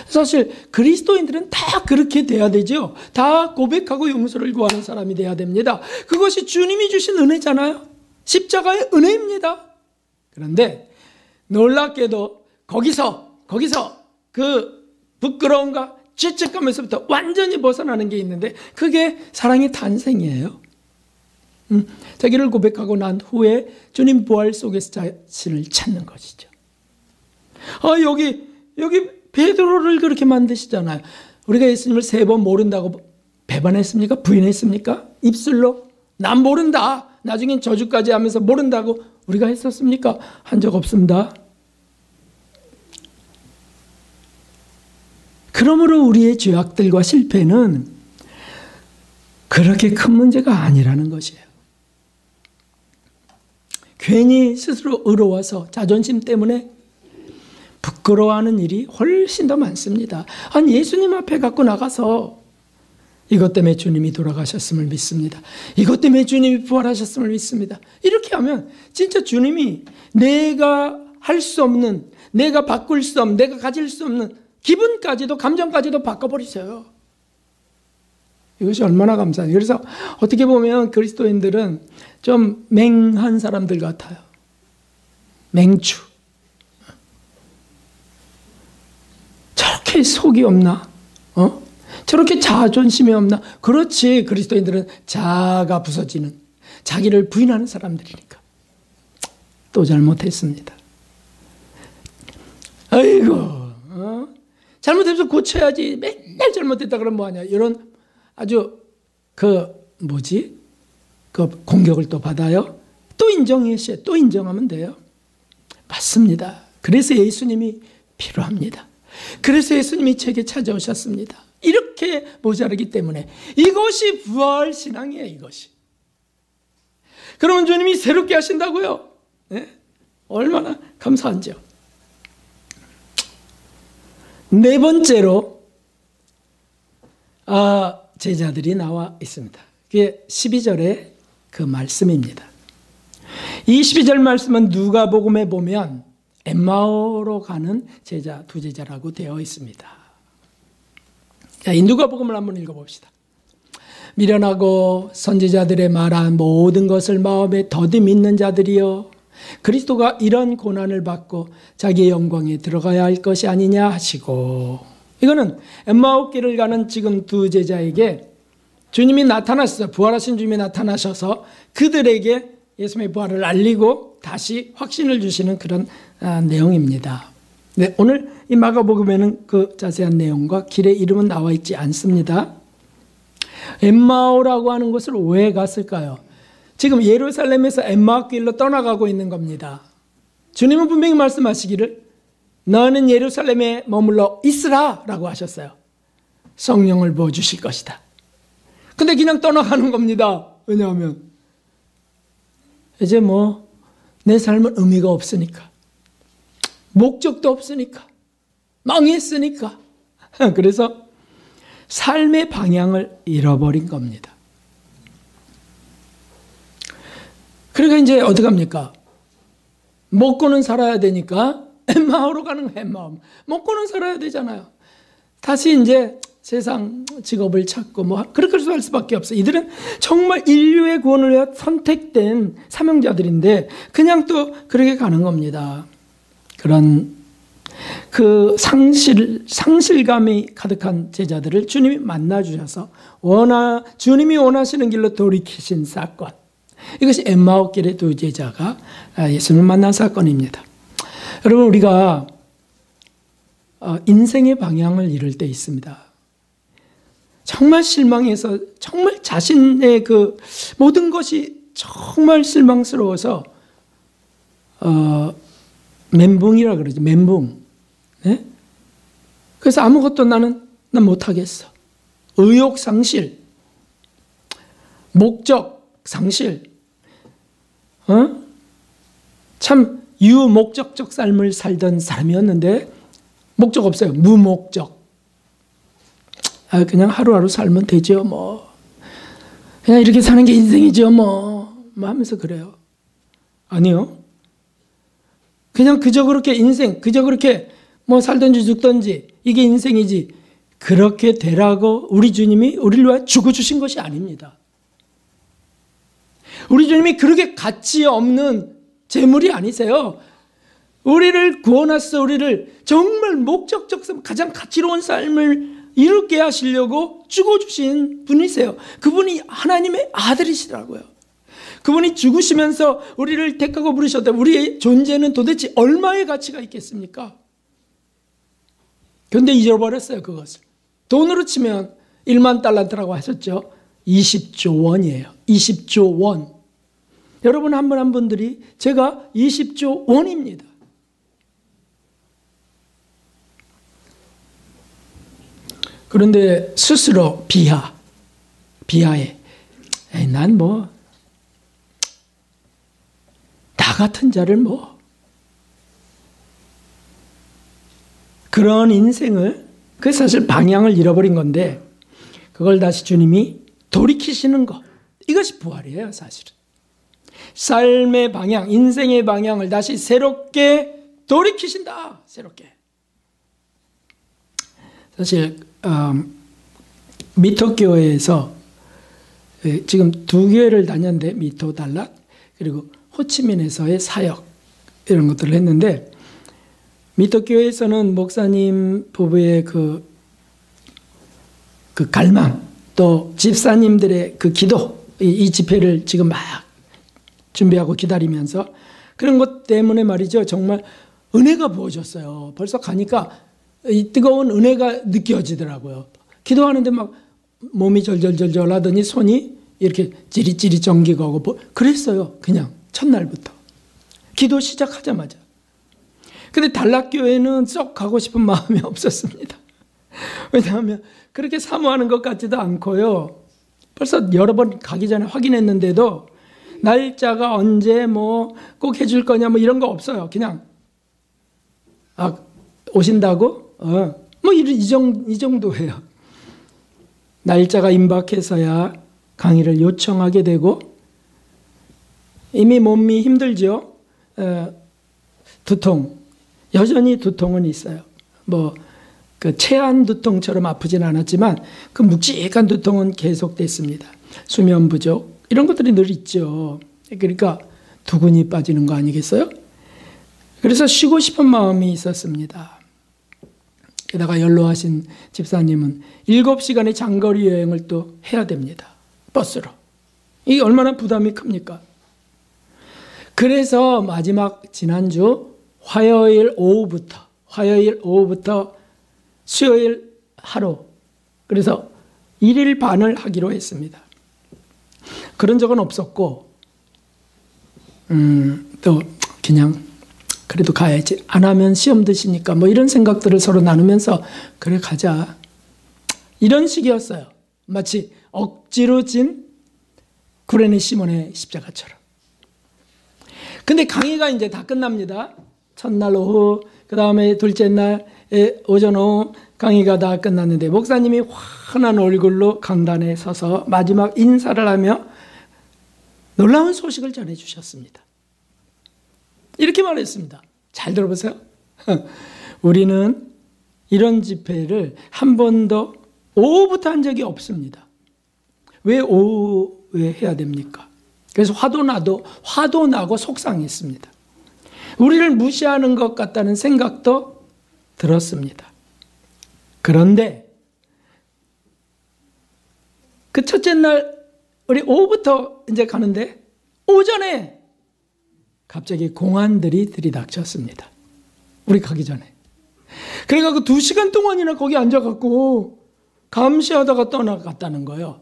사실 그리스도인들은 다 그렇게 돼야 되죠. 다 고백하고 용서를 구하는 사람이 돼야 됩니다. 그것이 주님이 주신 은혜잖아요. 십자가의 은혜입니다. 그런데 놀랍게도 거기서 그 부끄러움과 죄책감에서부터 완전히 벗어나는 게 있는데, 그게 사랑의 탄생이에요. 자기를 고백하고 난 후에 주님 부활 속에서 자신을 찾는 것이죠. 여기 베드로를 그렇게 만드시잖아요. 우리가 예수님을 3번 모른다고 배반했습니까? 부인했습니까? 입술로 난 모른다, 나중엔 저주까지 하면서 모른다고 우리가 했었습니까? 한 적 없습니다. 그러므로 우리의 죄악들과 실패는 그렇게 큰 문제가 아니라는 것이에요. 괜히 스스로 의로워서 자존심 때문에 부끄러워하는 일이 훨씬 더 많습니다. 아니, 예수님 앞에 갖고 나가서 이것 때문에 주님이 돌아가셨음을 믿습니다, 이것 때문에 주님이 부활하셨음을 믿습니다, 이렇게 하면 진짜 주님이 내가 할 수 없는, 내가 바꿀 수 없는, 내가 가질 수 없는 기분까지도, 감정까지도 바꿔버리세요. 이것이 얼마나 감사해요. 그래서 어떻게 보면 그리스도인들은 좀 맹한 사람들 같아요. 맹추. 저렇게 속이 없나? 저렇게 자존심이 없나? 그렇지, 그리스도인들은 자아가 부서지는, 자기를 부인하는 사람들이니까. 또 잘못했습니다. 아이고, 잘못해서 고쳐야지, 맨날 잘못했다 그러면 뭐하냐, 이런 아주 공격을 또 받아요. 또 인정해주세요. 또 인정하면 돼요. 맞습니다. 그래서 예수님이 필요합니다. 그래서 예수님이 제게 찾아오셨습니다. 이렇게 모자르기 때문에 이것이 부활 신앙이에요. 이것이. 그러면 주님이 새롭게 하신다고요. 네? 얼마나 감사한지요. 네 번째로 제자들이 나와 있습니다. 그게 12절의 그 말씀입니다. 이 12절 말씀은 누가복음에 보면 엠마오로 가는 제자, 두 제자라고 되어 있습니다. 자, 이 누가복음을 한번 읽어봅시다. 미련하고 선지자들의 말한 모든 것을 마음에 더디 믿는 자들이여, 그리스도가 이런 고난을 받고 자기의 영광에 들어가야 할 것이 아니냐 하시고, 이거는 엠마오 길을 가는 지금 두 제자에게 주님이 나타나셔서, 부활하신 주님이 나타나셔서 그들에게 예수님의 부활을 알리고 다시 확신을 주시는 그런 내용입니다. 네, 오늘 이 마가복음에는 그 자세한 내용과 길의 이름은 나와 있지 않습니다. 엠마오라고 하는 곳을 왜 갔을까요? 지금 예루살렘에서 엠마오 길로 떠나가고 있는 겁니다. 주님은 분명히 말씀하시기를 너는 예루살렘에 머물러 있으라 라고 하셨어요. 성령을 부어주실 것이다. 근데 그냥 떠나가는 겁니다. 왜냐하면 이제 내 삶은 의미가 없으니까, 목적도 없으니까, 망했으니까. 그래서 삶의 방향을 잃어버린 겁니다. 그러니까 이제 어떡합니까? 먹고는 살아야 되니까 엠마오로 가는 엠마오. 먹고는 살아야 되잖아요. 다시 이제 세상 직업을 찾고 뭐 그렇게 할 수밖에 없어요. 이들은 정말 인류의 구원을 위해 선택된 사명자들인데 그냥 또 그렇게 가는 겁니다. 그런 그 상실감이 가득한 제자들을 주님이 만나주셔서 주님이 원하시는 길로 돌이키신 사건. 이것이 엠마오길의 두 제자가 예수님을 만난 사건입니다. 여러분, 우리가 인생의 방향을 잃을 때 있습니다. 정말 실망해서 정말 자신의 그 모든 것이 정말 실망스러워서 멘붕이라 그러죠. 멘붕. 네? 그래서 아무것도 난 못하겠어. 의욕 상실, 목적 상실, 참 유목적적 삶을 살던 사람이었는데 목적 없어요. 무목적. 그냥 하루하루 살면 되죠. 뭐 그냥 이렇게 사는 게 인생이죠. 뭐 하면서 그래요. 아니요. 그냥 그저 그렇게 인생, 그저 그렇게 뭐 살든지 죽든지 이게 인생이지 그렇게 되라고 우리 주님이 우리를 위해 죽어주신 것이 아닙니다. 우리 주님이 그렇게 가치 없는 재물이 아니세요. 우리를 구원하셔서 우리를 정말 목적적 가장 가치로운 삶을 이루게 하시려고 죽어주신 분이세요. 그분이 하나님의 아들이시더라고요. 그분이 죽으시면서 우리를 택하고 부르셨다. 우리의 존재는 도대체 얼마의 가치가 있겠습니까? 그런데 잊어버렸어요. 그것을. 돈으로 치면 1만 달란트라고 하셨죠. 20조 원이에요. 20조 원. 여러분 한 분 한 분들이 제가 20조 원입니다. 그런데 스스로 비하해. 난 뭐 나 같은 자를 뭐 그런 인생을 그 사실 방향을 잃어버린 건데 그걸 다시 주님이 돌이키시는 것 이것이 부활이에요. 사실은 삶의 방향, 인생의 방향을 다시 새롭게 돌이키신다. 새롭게. 사실 미토교회에서 지금 2교회를 다녔는데 미토 달랏 그리고 호치민에서의 사역 이런 것들을 했는데 미토교회에서는 목사님 부부의 그 갈망 또 집사님들의 그 기도 이 집회를 지금 막 준비하고 기다리면서 그런 것 때문에 말이죠. 정말 은혜가 부어졌어요. 벌써 가니까 이 뜨거운 은혜가 느껴지더라고요. 기도하는데 막 몸이 절절절절 하더니 손이 이렇게 찌릿찌릿 정기가 오고 그랬어요. 그냥 첫날부터. 기도 시작하자마자. 근데 달랏교회는 썩 가고 싶은 마음이 없었습니다. 왜냐하면 그렇게 사모하는 것 같지도 않고요. 벌써 여러 번 가기 전에 확인했는데도 날짜가 언제 뭐 꼭 해줄 거냐 뭐 이런 거 없어요. 그냥 오신다고? 뭐 이 정도예요. 날짜가 임박해서야 강의를 요청하게 되고 이미 몸이 힘들죠. 두통 여전히 두통은 있어요. 뭐 그 체한 두통처럼 아프진 않았지만 그 묵직한 두통은 계속됐습니다. 수면 부족 이런 것들이 늘 있죠. 그러니까 두근이 빠지는 거 아니겠어요? 그래서 쉬고 싶은 마음이 있었습니다. 게다가 연로하신 집사님은 7시간의 장거리 여행을 또 해야 됩니다. 버스로. 이게 얼마나 부담이 큽니까? 그래서 마지막 지난주 화요일 오후부터 수요일 하루 그래서 1일 반을 하기로 했습니다. 그런 적은 없었고 또 그냥 그래도 가야지 안 하면 시험 드시니까 뭐 이런 생각들을 서로 나누면서 그래 가자 이런 식이었어요. 마치 억지로 진 구레네 시몬의 십자가처럼. 근데 강의가 이제 다 끝납니다. 첫날 오후 그 다음에 둘째 날 오전 오후 강의가 다 끝났는데 목사님이 환한 얼굴로 강단에 서서 마지막 인사를 하며 놀라운 소식을 전해주셨습니다. 이렇게 말했습니다. 잘 들어보세요. 우리는 이런 집회를 한 번도 오후부터 한 적이 없습니다. 왜 오후에 해야 됩니까? 그래서 화도 나고 속상했습니다. 우리를 무시하는 것 같다는 생각도 들었습니다. 그런데 그 첫째 날 우리 오후부터 이제 가는데 오전에 갑자기 공안들이 들이닥쳤습니다. 우리 가기 전에. 그래가지고 2시간 동안이나 거기 앉아갖고 감시하다가 떠나갔다는 거예요.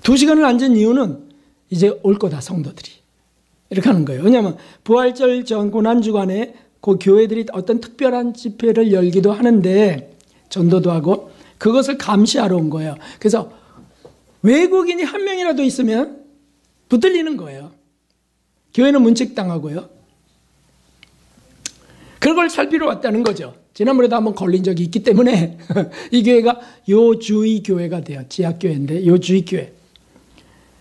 2시간을 앉은 이유는 이제 올 거다 성도들이. 이렇게 하는 거예요. 왜냐하면 부활절 전 고난주간에 그 교회들이 어떤 특별한 집회를 열기도 하는데 전도도 하고 그것을 감시하러 온 거예요. 그래서 외국인이 한 명이라도 있으면 붙들리는 거예요. 교회는 문책당하고요. 그런 걸 살피러 왔다는 거죠. 지난번에도 한번 걸린 적이 있기 때문에 이 교회가 요주의 교회가 돼요. 지하교회인데 요주의 교회.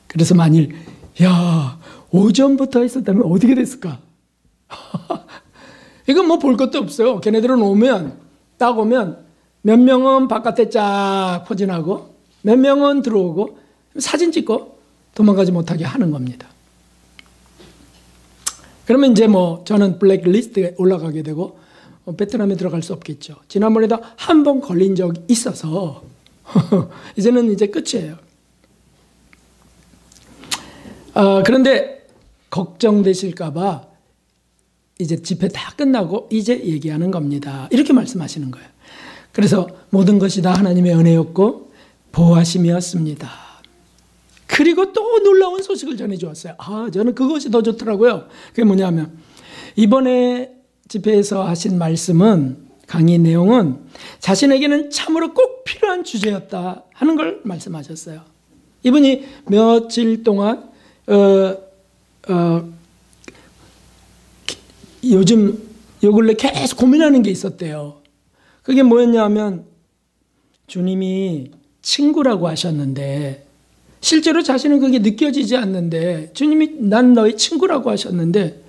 그래서 만일 오전부터 했었다면 어떻게 됐을까? 이건 뭐 볼 것도 없어요. 걔네들은 딱 오면 몇 명은 바깥에 쫙 포진하고 몇 명은 들어오고 사진 찍고 도망가지 못하게 하는 겁니다. 그러면 이제 저는 블랙리스트에 올라가게 되고 베트남에 들어갈 수 없겠죠. 지난번에도 한 번 걸린 적이 있어서 이제는 이제 끝이에요. 그런데 걱정되실까봐 이제 집회 다 끝나고 이제 얘기하는 겁니다. 이렇게 말씀하시는 거예요. 그래서 모든 것이 다 하나님의 은혜였고 보호하심이었습니다. 그리고 또 놀라운 소식을 전해주었어요. 저는 그것이 더 좋더라고요. 그게 뭐냐면 이번에 집회에서 하신 말씀은 강의 내용은 자신에게는 참으로 꼭 필요한 주제였다 하는 걸 말씀하셨어요. 이분이 며칠 동안 요즘 요 근래 계속 고민하는 게 있었대요. 그게 뭐였냐면 주님이 친구라고 하셨는데 실제로 자신은 그게 느껴지지 않는데 주님이 난 너의 친구라고 하셨는데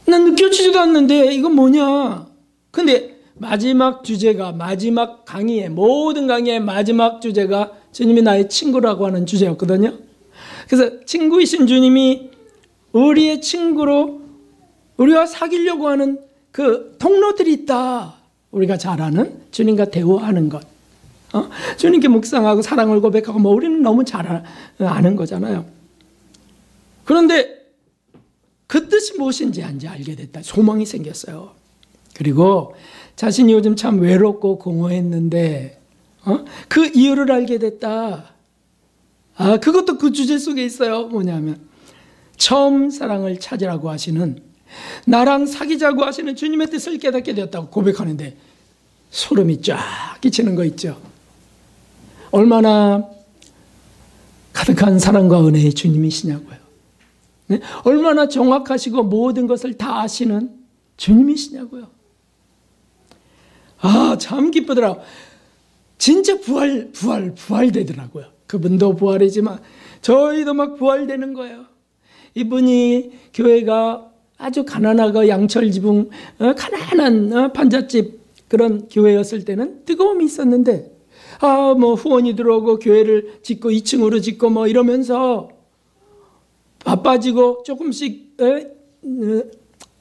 난 느껴지지도 않는데 이건 뭐냐. 근데 마지막 주제가 마지막 강의의 모든 강의의 마지막 주제가 주님이 나의 친구라고 하는 주제였거든요. 그래서 친구이신 주님이 우리의 친구로 우리와 사귀려고 하는 그 통로들이 있다. 우리가 잘 아는 주님과 대화하는 것. 주님께 묵상하고 사랑을 고백하고 우리는 너무 잘 아는 거잖아요. 그런데 그 뜻이 무엇인지 이제 알게 됐다. 소망이 생겼어요. 그리고 자신이 요즘 참 외롭고 공허했는데 그 이유를 알게 됐다. 그것도 그 주제 속에 있어요. 뭐냐면 처음 사랑을 찾으라고 하시는 나랑 사귀자고 하시는 주님의 뜻을 깨닫게 되었다고 고백하는데 소름이 쫙 끼치는 거 있죠. 얼마나 가득한 사랑과 은혜의 주님이시냐고요. 네? 얼마나 정확하시고 모든 것을 다 아시는 주님이시냐고요. 참 기쁘더라고요. 진짜 부활되더라고요. 그분도 부활이지만 저희도 막 부활되는 거예요. 이분이 교회가 아주 가난하고 양철지붕 가난한 판잣집 그런 교회였을 때는 뜨거움이 있었는데 후원이 들어오고 교회를 짓고 2층으로 짓고 이러면서 바빠지고 조금씩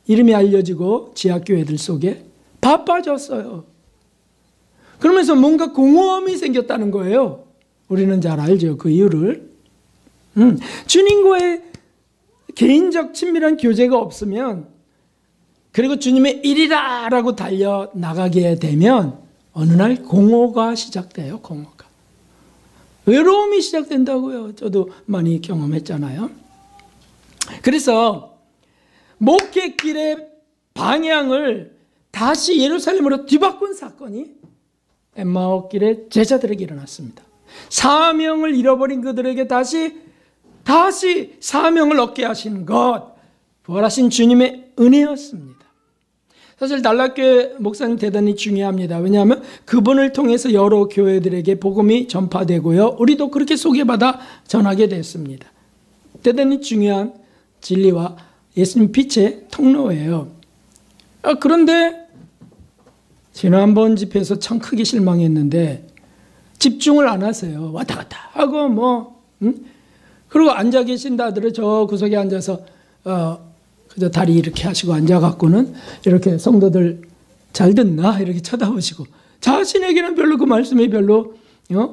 이름이 알려지고 지하교회들 속에 바빠졌어요. 그러면서 뭔가 공허함이 생겼다는 거예요. 우리는 잘 알죠. 그 이유를. 주님과의 개인적 친밀한 교제가 없으면 그리고 주님의 일이다라고 달려나가게 되면 어느 날 공허가 시작돼요. 공허가. 외로움이 시작된다고요. 저도 많이 경험했잖아요. 그래서 목회길의 방향을 다시 예루살렘으로 뒤바꾼 사건이 엠마오길의 제자들에게 일어났습니다. 사명을 잃어버린 그들에게 다시 사명을 얻게 하신 것, 부활하신 주님의 은혜였습니다. 사실 달락교회 목사님 대단히 중요합니다. 왜냐하면 그분을 통해서 여러 교회들에게 복음이 전파되고요. 우리도 그렇게 소개받아 전하게 됐습니다. 대단히 중요한 진리와 예수님 빛의 통로예요. 그런데 지난번 집회에서 참 크게 실망했는데 집중을 안 하세요. 왔다 갔다 하고 그리고 앉아 계신 아들은 저 구석에 앉아서 그저 다리 이렇게 하시고 앉아갖고는 이렇게 성도들 잘 듣나 이렇게 쳐다보시고 자신에게는 별로 그 말씀이 별로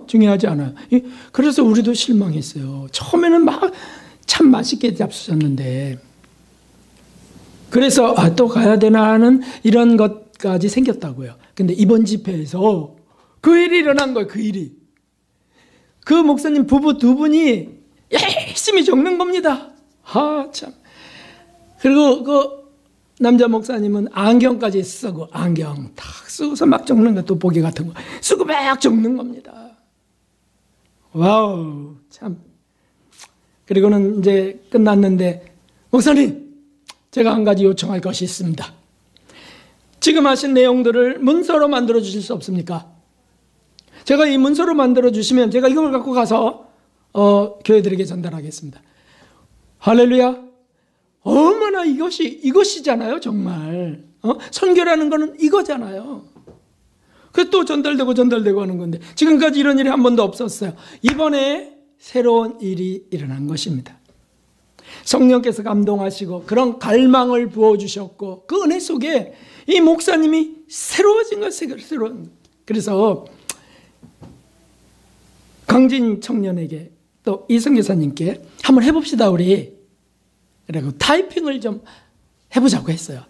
중요하지 않아요. 그래서 우리도 실망했어요. 처음에는 막 참 맛있게 잡수셨는데 그래서 또 가야 되나 하는 이런 것까지 생겼다고요. 근데 이번 집회에서 그 일이 일어난 거예요. 그 일이. 그 목사님 부부 두 분이 열심히 적는 겁니다. 참. 그리고 그 남자 목사님은 안경까지 쓰고 안경 탁 쓰고서 막 적는 것도 보기 같은 거 쓰고 막 적는 겁니다. 와우, 참. 그리고는 이제 끝났는데 목사님, 제가 한 가지 요청할 것이 있습니다. 지금 하신 내용들을 문서로 만들어 주실 수 없습니까? 제가 이 문서로 만들어 주시면 제가 이걸 갖고 가서 교회들에게 전달하겠습니다. 할렐루야. 얼마나 이것이잖아요, 정말. 선교라는 거는 이거잖아요. 그래서 또 전달되고 하는 건데 지금까지 이런 일이 한 번도 없었어요. 이번에 새로운 일이 일어난 것입니다. 성령께서 감동하시고 그런 갈망을 부어주셨고 그 은혜 속에 이 목사님이 새로워진 것이에요. 그래서 강진 청년에게 또 이성 교사님께 한번 해봅시다 우리. 그리고 타이핑을 좀 해보자고 했어요.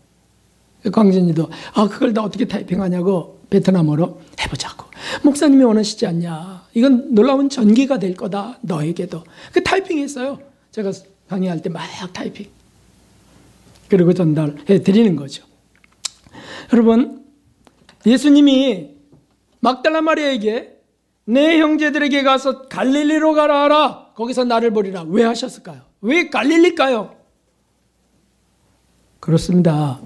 광진이도 그걸 다 어떻게 타이핑하냐고 베트남어로 해보자고. 목사님이 원하시지 않냐. 이건 놀라운 전기가 될 거다. 너에게도. 그 타이핑했어요. 제가 강의할 때 막 타이핑. 그리고 전달해 드리는 거죠. 여러분, 예수님이 막달라 마리아에게 내 형제들에게 가서 갈릴리로 가라 하라. 거기서 나를 보리라. 왜 하셨을까요? 왜 갈릴리일까요? 그렇습니다.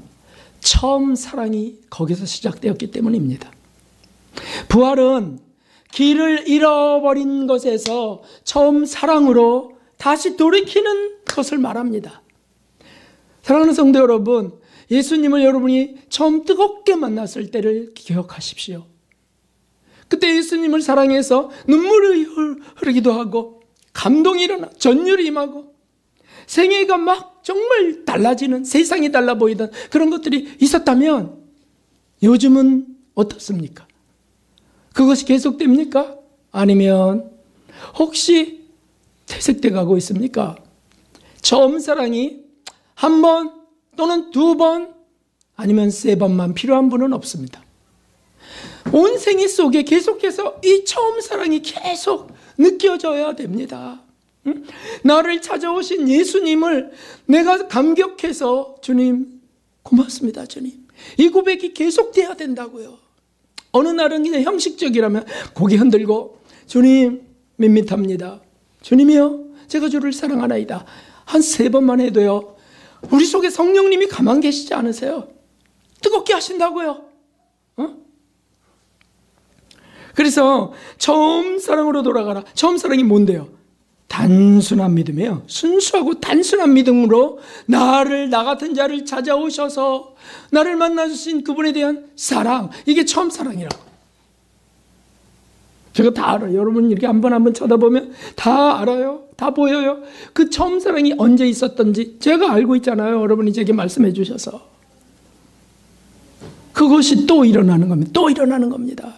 처음 사랑이 거기서 시작되었기 때문입니다. 부활은 길을 잃어버린 것에서 처음 사랑으로 다시 돌이키는 것을 말합니다. 사랑하는 성도 여러분, 예수님을 여러분이 처음 뜨겁게 만났을 때를 기억하십시오. 그때 예수님을 사랑해서 눈물이 흐르기도 하고 감동이 일어나 전율이 임하고 생애가 막 정말 달라지는, 세상이 달라 보이던 그런 것들이 있었다면 요즘은 어떻습니까? 그것이 계속됩니까? 아니면 혹시 퇴색돼 가고 있습니까? 처음 사랑이 한 번 또는 두 번 아니면 세 번만 필요한 분은 없습니다. 온 생애 속에 계속해서 이 처음 사랑이 계속 느껴져야 됩니다. 나를 찾아오신 예수님을 내가 감격해서 주님 고맙습니다 주님. 이 고백이 계속돼야 된다고요. 어느 날은 그냥 형식적이라면 고개 흔들고 주님 밋밋합니다. 주님이요 제가 주를 사랑하나이다. 한 3번만 해도요 우리 속에 성령님이 가만 계시지 않으세요? 뜨겁게 하신다고요. 그래서 처음 사랑으로 돌아가라. 처음 사랑이 뭔데요? 단순한 믿음이에요. 순수하고 단순한 믿음으로 나 같은 자를 찾아오셔서 나를 만나주신 그분에 대한 사랑, 이게 처음 사랑이라고. 제가 다 알아요. 여러분 이렇게 한번 쳐다보면 다 알아요. 다 보여요. 그 처음 사랑이 언제 있었던지 제가 알고 있잖아요. 여러분이 제게 말씀해 주셔서. 그것이 또 일어나는 겁니다. 또 일어나는 겁니다.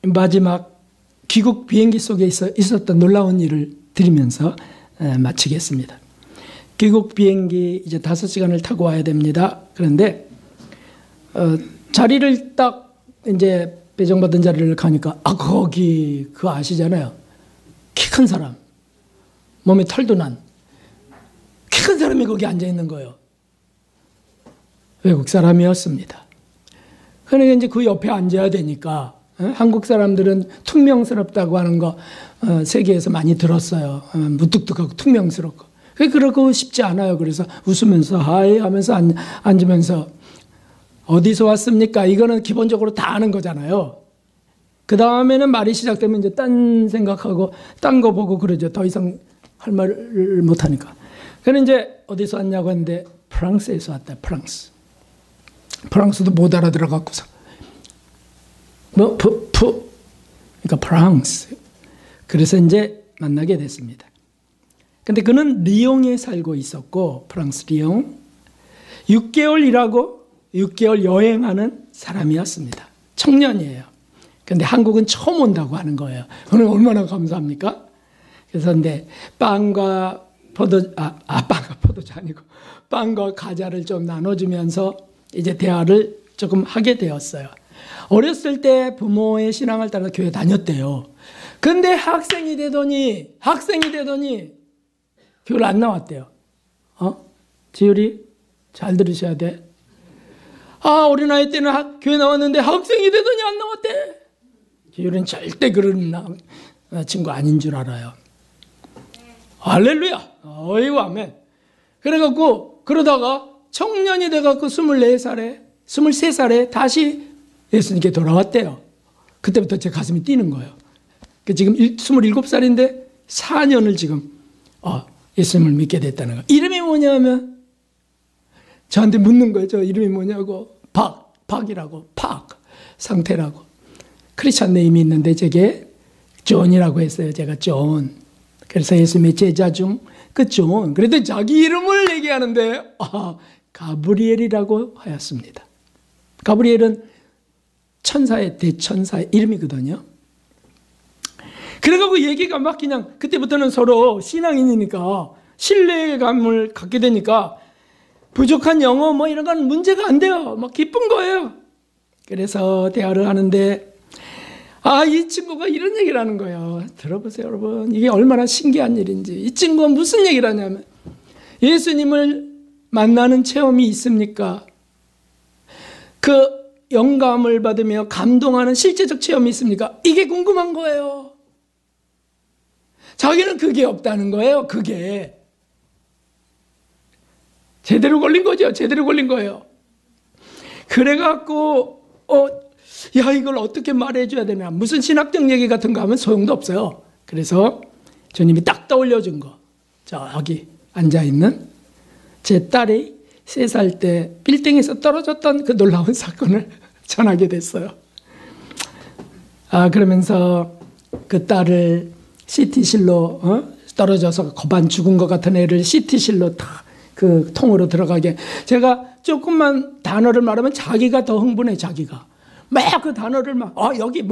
마지막 귀국 비행기 속에 있었던 놀라운 일을 드리면서 마치겠습니다. 귀국 비행기 이제 5시간을 타고 와야 됩니다. 그런데 자리를 딱 이제 배정받은 자리를 가니까 거기 그거 아시잖아요. 키 큰 사람, 몸에 털도 난 키 큰 사람이 거기 앉아 있는 거예요. 외국 사람이었습니다. 그러니까 이제 그 옆에 앉아야 되니까 한국 사람들은 퉁명스럽다고 하는 거 세계에서 많이 들었어요. 무뚝뚝하고 퉁명스럽고. 그러고 싶지 않아요. 그래서 웃으면서 하이 하면서 앉으면서 어디서 왔습니까? 이거는 기본적으로 다 아는 거잖아요. 그 다음에는 말이 시작되면 이제 딴 생각하고 딴 거 보고 그러죠. 더 이상 할 말을 못하니까. 그는 이제 어디서 왔냐고 했는데 프랑스에서 왔다. 프랑스도 못 알아들어갖고서 그러니까 프랑스. 그래서 이제 만나게 됐습니다. 근데 그는 리옹에 살고 있었고, 프랑스 리옹 6개월 일하고 6개월 여행하는 사람이었습니다. 청년이에요. 근데 한국은 처음 온다고 하는 거예요. 그는 얼마나 감사합니까? 그래서 근데 빵과 포도주 아니고 빵과 과자를 좀 나눠주면서 이제 대화를 조금 하게 되었어요. 어렸을 때 부모의 신앙을 따라 교회 다녔대요. 근데 학생이 되더니 교회를 안 나왔대요. 지율이 잘 들으셔야 돼. 우리 나이 때는 교회 나왔는데 학생이 되더니 안 나왔대. 지율이는 절대 그런 친구 아닌 줄 알아요. 할렐루야. 어이구 아멘. 그래갖고 그러다가 청년이 돼갖고 23살에 다시 예수님께 돌아왔대요. 그때부터 제 가슴이 뛰는 거예요. 지금 27살인데 4년을 지금 예수님을 믿게 됐다는 거예요. 이름이 뭐냐면 저한테 묻는 거예요. 저 이름이 뭐냐고. 박이라고. 상태라고. 크리스찬 네임이 있는데 제게 존이라고 했어요. 제가 존. 그래서 예수님의 제자 중 그 존. 그래도 자기 이름을 얘기하는데 가브리엘이라고 하였습니다. 가브리엘은 천사의 대천사의 이름이거든요. 그래가지고 얘기가 막 그냥 그때부터는 서로 신앙인이니까 신뢰감을 갖게 되니까 부족한 영어 뭐 이런 건 문제가 안 돼요. 막 기쁜 거예요. 그래서 대화를 하는데 이 친구가 이런 얘기를 하는 거예요. 들어보세요, 여러분. 이게 얼마나 신기한 일인지. 이 친구가 무슨 얘기를 하냐면 예수님을 만나는 체험이 있습니까? 그 영감을 받으며 감동하는 실제적 체험이 있습니까? 이게 궁금한 거예요. 자기는 그게 없다는 거예요. 그게. 제대로 걸린 거죠. 제대로 걸린 거예요. 그래갖고 이걸 어떻게 말해줘야 되나. 무슨 신학적 얘기 같은 거 하면 소용도 없어요. 그래서 주님이 딱 떠올려준 거. 저기 앉아있는 제 딸이 3살 때 빌딩에서 떨어졌던 그 놀라운 사건을 전하게 됐어요. 그러면서 그 딸을 CT실로 떨어져서 거반 죽은 것 같은 애를 CT실로 다 그 통으로 들어가게. 제가 조금만 단어를 말하면 자기가 더 흥분해. 자기가 막 그 단어를 막 여기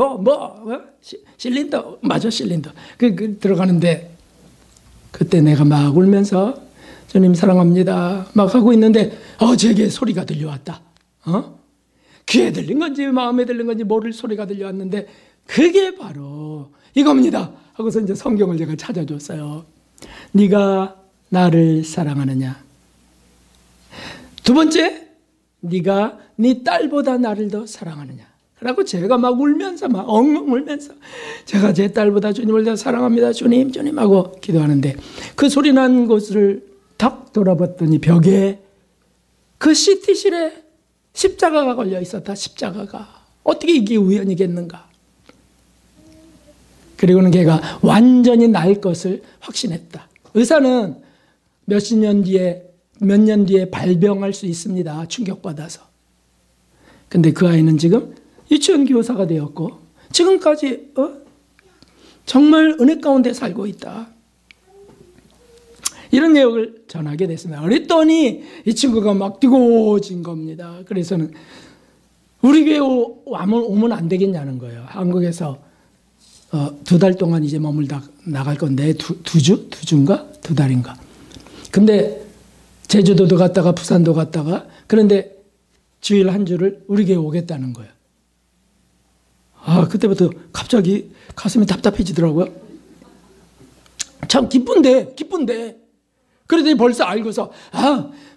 실린더 맞아 실린더 그 들어가는데 그때 내가 막 울면서 주님 사랑합니다 막 하고 있는데 제게 소리가 들려왔다. 귀에 들린 건지 마음에 들린 건지 모를 소리가 들려왔는데 그게 바로 이겁니다 하고서 이제 성경을 제가 찾아줬어요. 네가 나를 사랑하느냐. 두 번째, 네가 네 딸보다 나를 더 사랑하느냐. 그러고 제가 막 울면서 막 엉엉 울면서 제가 제 딸보다 주님을 더 사랑합니다. 주님 하고 기도하는데 그 소리 난 곳을 탁 돌아봤더니 벽에 그 CT실에 십자가가 걸려 있었다. 십자가가. 어떻게 이게 우연이겠는가. 그리고는 걔가 완전히 날 것을 확신했다. 의사는 몇 년 뒤에 발병할 수 있습니다. 충격받아서. 근데 그 아이는 지금 유치원 교사가 되었고 지금까지 정말 은혜 가운데 살고 있다. 이런 내용을 전하게 됐습니다. 그랬더니 이 친구가 막 뜨거워진 겁니다. 그래서는 우리 교회 오면 안 되겠냐는 거예요. 한국에서 2달 동안 이제 머물다 나갈 건데 두 주인가? 2달인가. 근데 제주도도 갔다가 부산도 갔다가 그런데 주일 한 주를 우리 교회 오겠다는 거예요. 그때부터 갑자기 가슴이 답답해지더라고요. 참 기쁜데. 그러더니 벌써 알고서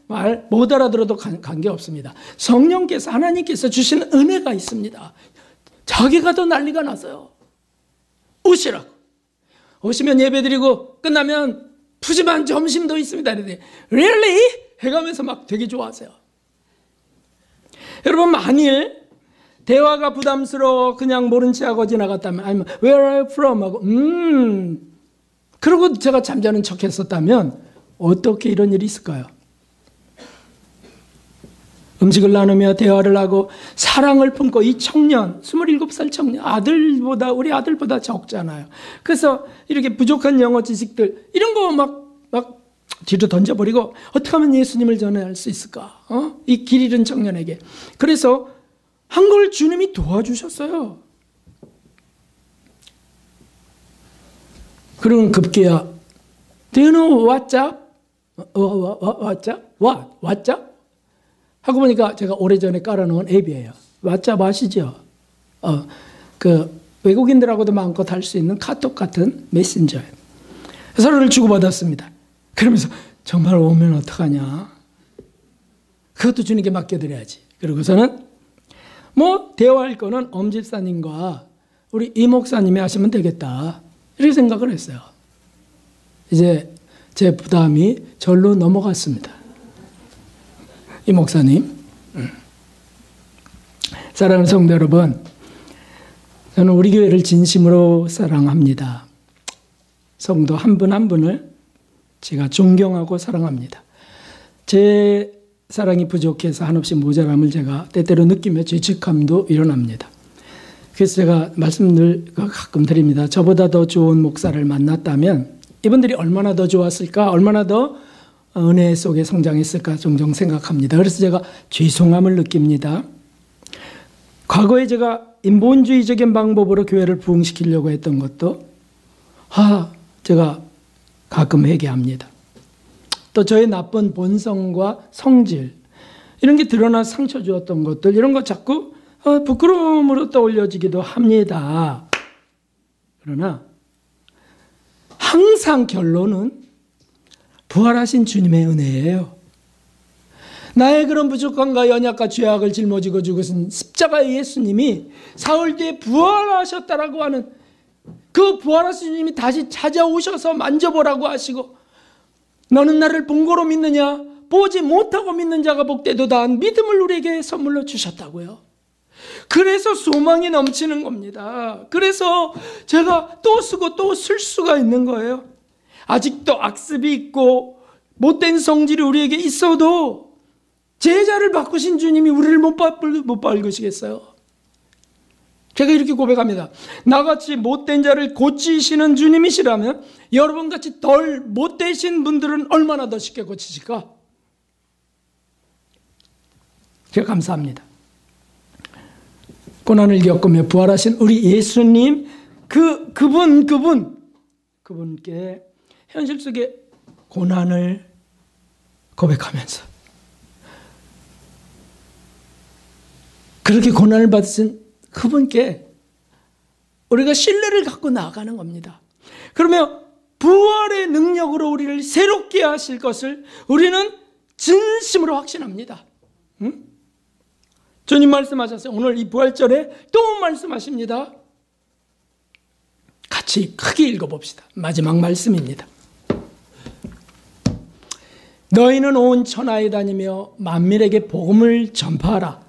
말 못 알아들어도 관계없습니다. 성령께서 하나님께서 주시는 은혜가 있습니다. 자기가 더 난리가 났어요. 오시라고. 오시면 예배드리고 끝나면 푸짐한 점심도 있습니다. 그런데 really? 해가면서 막 되게 좋아하세요. 여러분 만일 대화가 부담스러워 그냥 모른 체 하고 지나갔다면, 아니면 where are you from 하고 그러고 제가 잠자는 척 했었다면 어떻게 이런 일이 있을까요? 음식을 나누며 대화를 하고 사랑을 품고 이 청년, 27살 청년, 우리 아들보다 적잖아요. 그래서 이렇게 부족한 영어 지식들, 이런 거 막 뒤로 던져버리고 어떻게 하면 예수님을 전할 수 있을까? 이 길 잃은 청년에게. 그래서 한 걸 주님이 도와주셨어요. 그러면 급기야, do you know WhatsApp? WhatsApp? 하고 보니까 제가 오래전에 깔아놓은 앱이에요. 왓츠앱 아시죠? 외국인들하고도 마음껏 할 수 있는 카톡 같은 메신저예요. 서로를 주고받았습니다. 그러면서 정말 오면 어떡하냐? 그것도 주님께 맡겨드려야지. 그러고서는 대화할 거는 엄 집사님과 우리 이 목사님이 하시면 되겠다. 이렇게 생각을 했어요. 이제 제 부담이 절로 넘어갔습니다. 이 목사님, 사랑하는 성도 여러분, 저는 우리 교회를 진심으로 사랑합니다. 성도 한 분 한 분을 제가 존경하고 사랑합니다. 제 사랑이 부족해서 한없이 모자람을 제가 때때로 느끼며 죄책감도 일어납니다. 그래서 제가 말씀을 가끔 드립니다. 저보다 더 좋은 목사를 만났다면 이분들이 얼마나 더 좋았을까, 얼마나 더 은혜 속에 성장했을까 종종 생각합니다. 그래서 제가 죄송함을 느낍니다. 과거에 제가 인본주의적인 방법으로 교회를 부흥시키려고 했던 것도 제가 가끔 회개합니다. 또 저의 나쁜 본성과 성질, 이런 게 드러나 상처 주었던 것들, 이런 거 자꾸 부끄러움으로 떠올려지기도 합니다. 그러나 항상 결론은 부활하신 주님의 은혜예요. 나의 그런 부족함과 연약과 죄악을 짊어지고 죽으신 십자가의 예수님이 사흘 뒤에 부활하셨다라고 하는 그 부활하신 주님이 다시 찾아오셔서 만져보라고 하시고, 너는 나를 본 거로 믿느냐? 보지 못하고 믿는 자가 복되도다 한 믿음을 우리에게 선물로 주셨다고요. 그래서 소망이 넘치는 겁니다. 그래서 제가 또 쓰고 또 쓸 수가 있는 거예요. 아직도 악습이 있고 못된 성질이 우리에게 있어도 제자를 바꾸신 주님이 우리를 못 바꾸시겠어요? 제가 이렇게 고백합니다. 나같이 못된 자를 고치시는 주님이시라면 여러분같이 덜 못되신 분들은 얼마나 더 쉽게 고치실까? 제가 감사합니다. 고난을 겪으며 부활하신 우리 예수님, 그분께 현실 속의 고난을 고백하면서 그렇게 고난을 받으신 그분께 우리가 신뢰를 갖고 나아가는 겁니다. 그러면 부활의 능력으로 우리를 새롭게 하실 것을 우리는 진심으로 확신합니다. 주님 말씀하셨어요. 오늘 이 부활절에 또 말씀하십니다. 같이 크게 읽어봅시다. 마지막 말씀입니다. 너희는 온 천하에 다니며 만민에게 복음을 전파하라.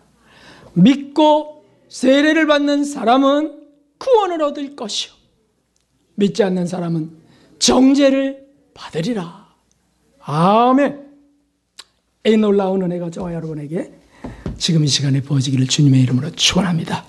믿고 세례를 받는 사람은 구원을 얻을 것이요 믿지 않는 사람은 정죄를 받으리라. 아멘. 이 놀라운 은혜가 저와 여러분에게 지금 이 시간에 부어지기를 주님의 이름으로 축원합니다.